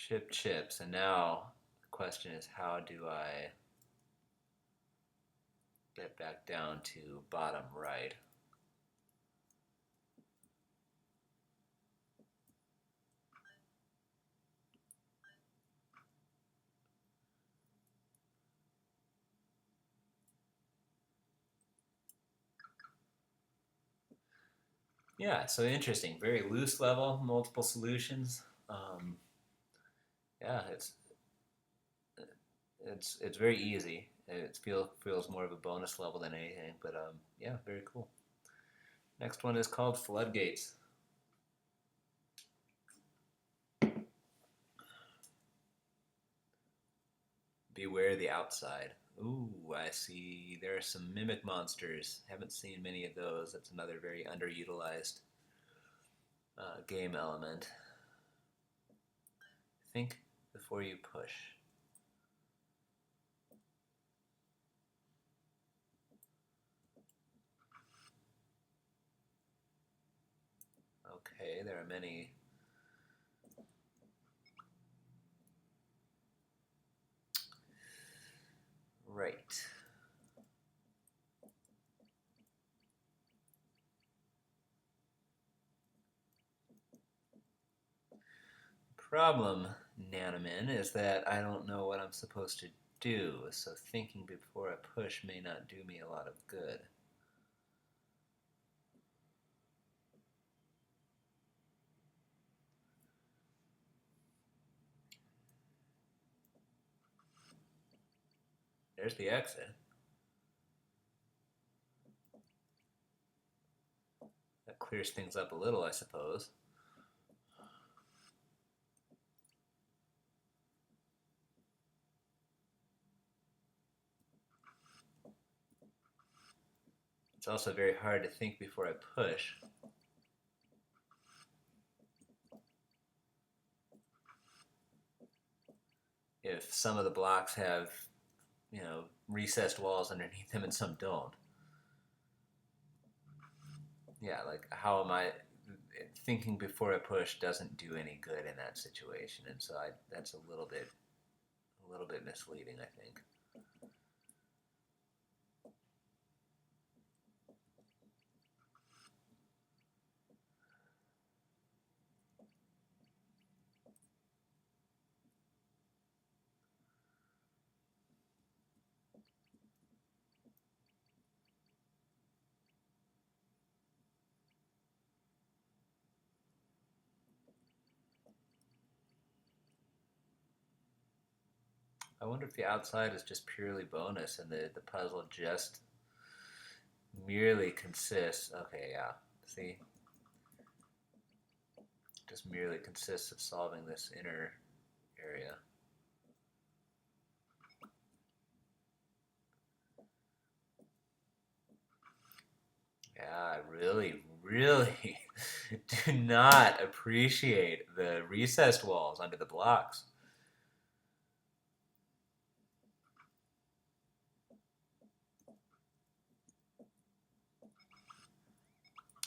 A: chip chips, and now the question is, how do I get back down to bottom right? Yeah, so interesting. Very loose level, multiple solutions. Um, yeah, it's very easy. It feels more of a bonus level than anything, but yeah, very cool. Next one is called Floodgates. Beware the outside. Ooh, I see. There are some mimic monsters. Haven't seen many of those. That's another very underutilized game element. Think before you push. Okay, there are many. Right. Problem, Nanamin, is that I don't know what I'm supposed to do, so thinking before I push may not do me a lot of good. There's the exit. That clears things up a little, I suppose. It's also very hard to think before I push. If some of the blocks have, recessed walls underneath them and some don't. Yeah, like how am I thinking before I push doesn't do any good in that situation, and so that's a little bit misleading, I think. I wonder if the outside is just purely bonus and the puzzle just merely consists. Okay, yeah. See, just merely consists of solving this inner area. Yeah, I really, really do not appreciate the recessed walls under the blocks.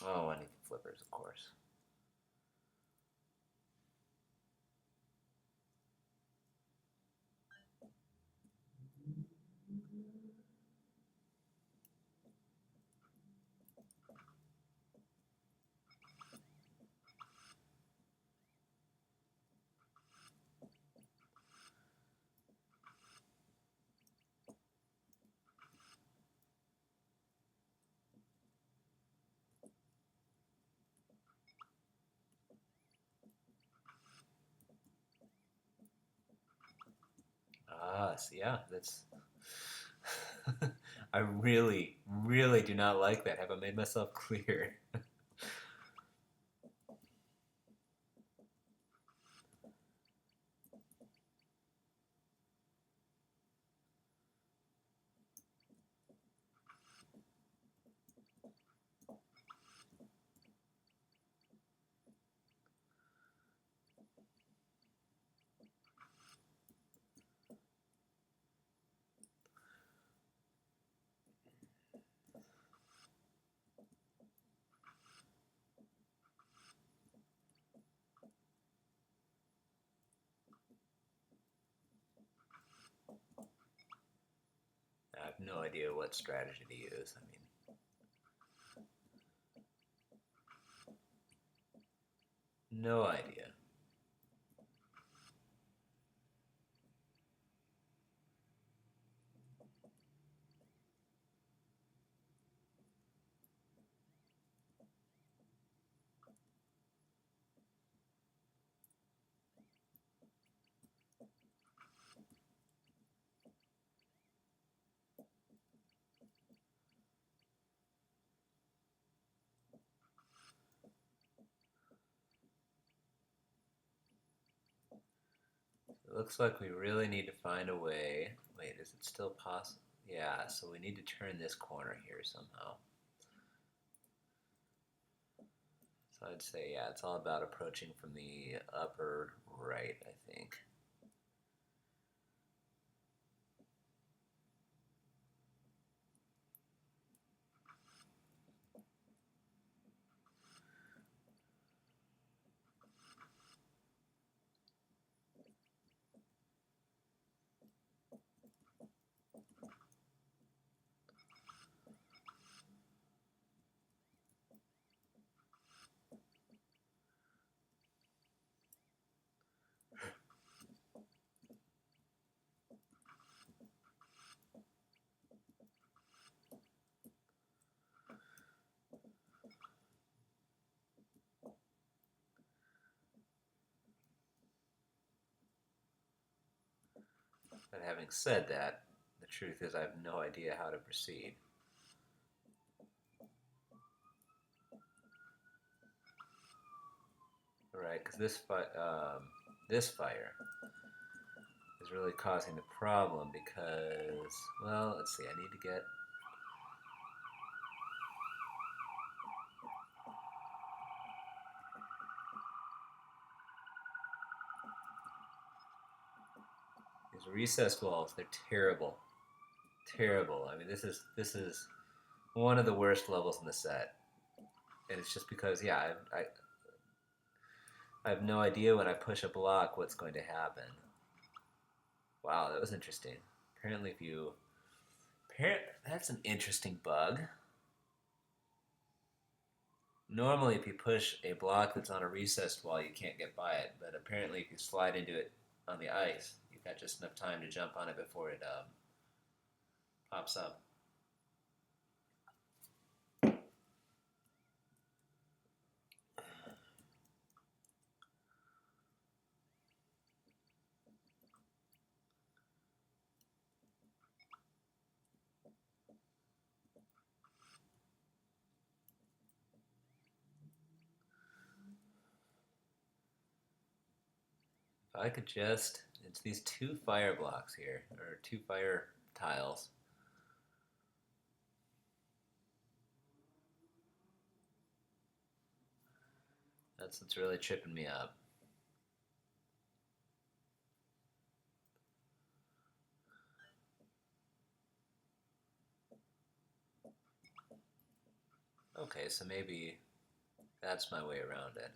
A: Oh, I need flippers, of course. Ah, so yeah, that's. I really, really do not like that. Have I made myself clear? no idea what strategy to use. I mean, no idea. It looks like we really need to find a way. Wait, is it still possible? Yeah, so we need to turn this corner here somehow. So I'd say, yeah, it's all about approaching from the upper right, I think. But having said that, the truth is I have no idea how to proceed. Right, because this fire is really causing the problem because, well, let's see, I need to get... These recessed walls, they're terrible. Terrible. I mean, this is one of the worst levels in the set. And it's just because, yeah, I have no idea when I push a block what's going to happen. Wow, that was interesting. Apparently if you... That's an interesting bug. Normally if you push a block that's on a recessed wall, you can't get by it. But apparently if you slide into it on the ice, you've got just enough time to jump on it before it pops up. If I could just... It's these two fire blocks here, or two fire tiles. That's what's really tripping me up. Okay, so maybe that's my way around it.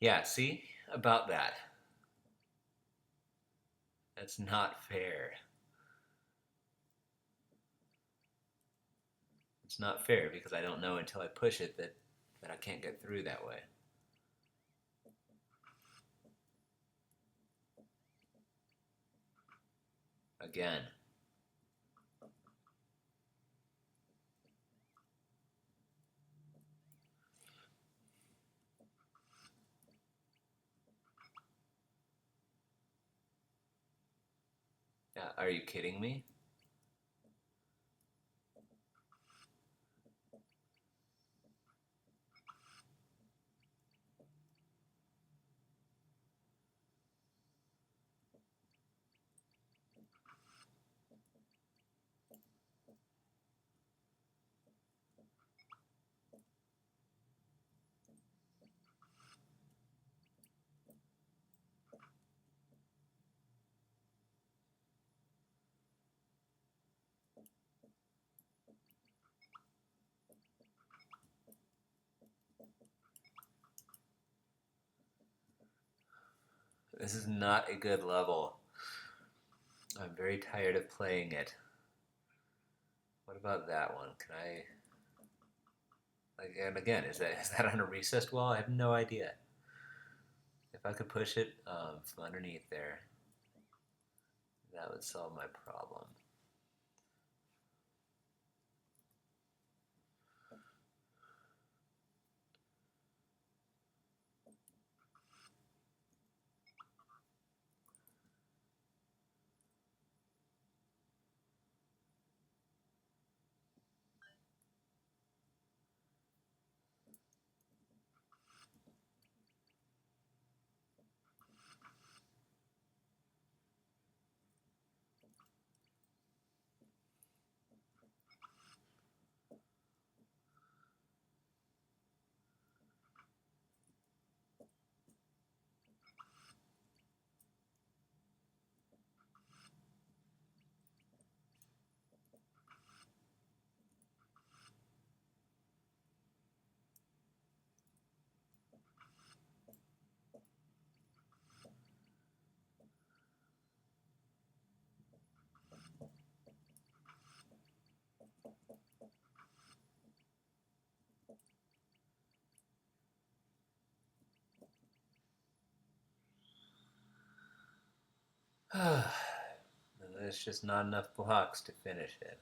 A: Yeah, see? About that. That's not fair. It's not fair because I don't know until I push it that I can't get through that way. Again. Yeah, are you kidding me? This is not a good level. I'm very tired of playing it. What about that one? Can I... And again, is that on a recessed wall? I have no idea. If I could push it from underneath there, that would solve my problem. There's just not enough blocks to finish it.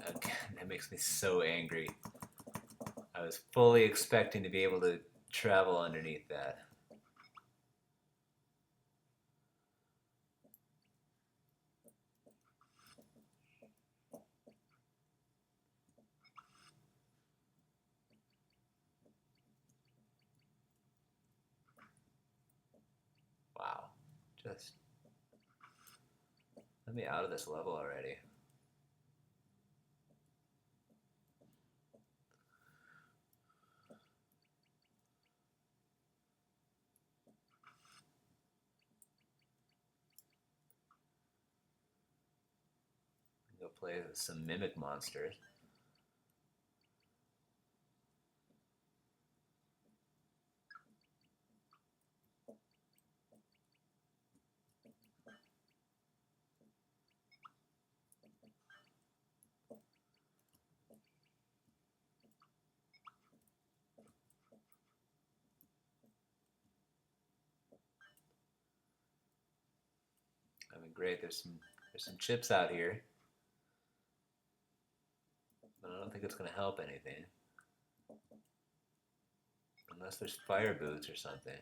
A: Again, that makes me so angry. I was fully expecting to be able to travel underneath that. Wow. Just let me out of this level already. Go play with some mimic monsters. I mean, great. There's some chips out here, but I don't think it's gonna help anything unless there's fire boots or something.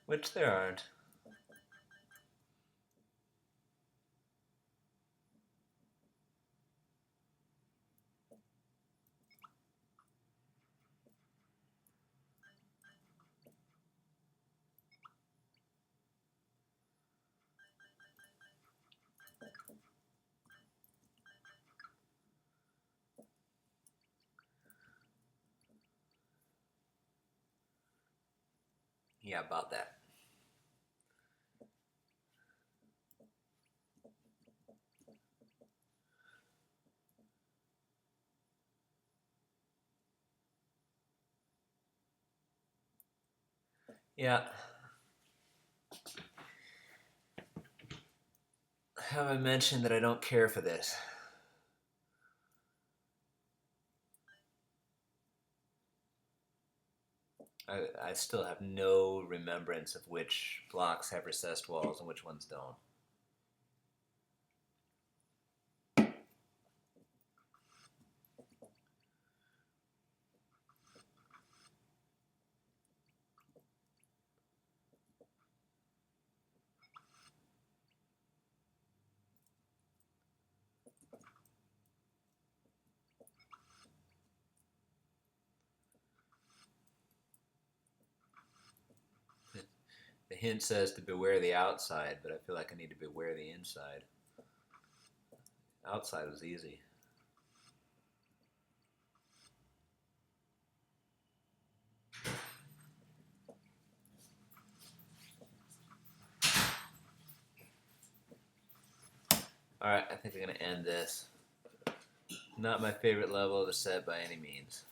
A: Which there aren't. Yeah, about that. Yeah. Have I mentioned that I don't care for this? I still have no remembrance of which blocks have recessed walls and which ones don't. The hint says to beware the outside, but I feel like I need to beware the inside. Outside was easy. Alright, I think I'm going to end this. Not my favorite level of the set by any means.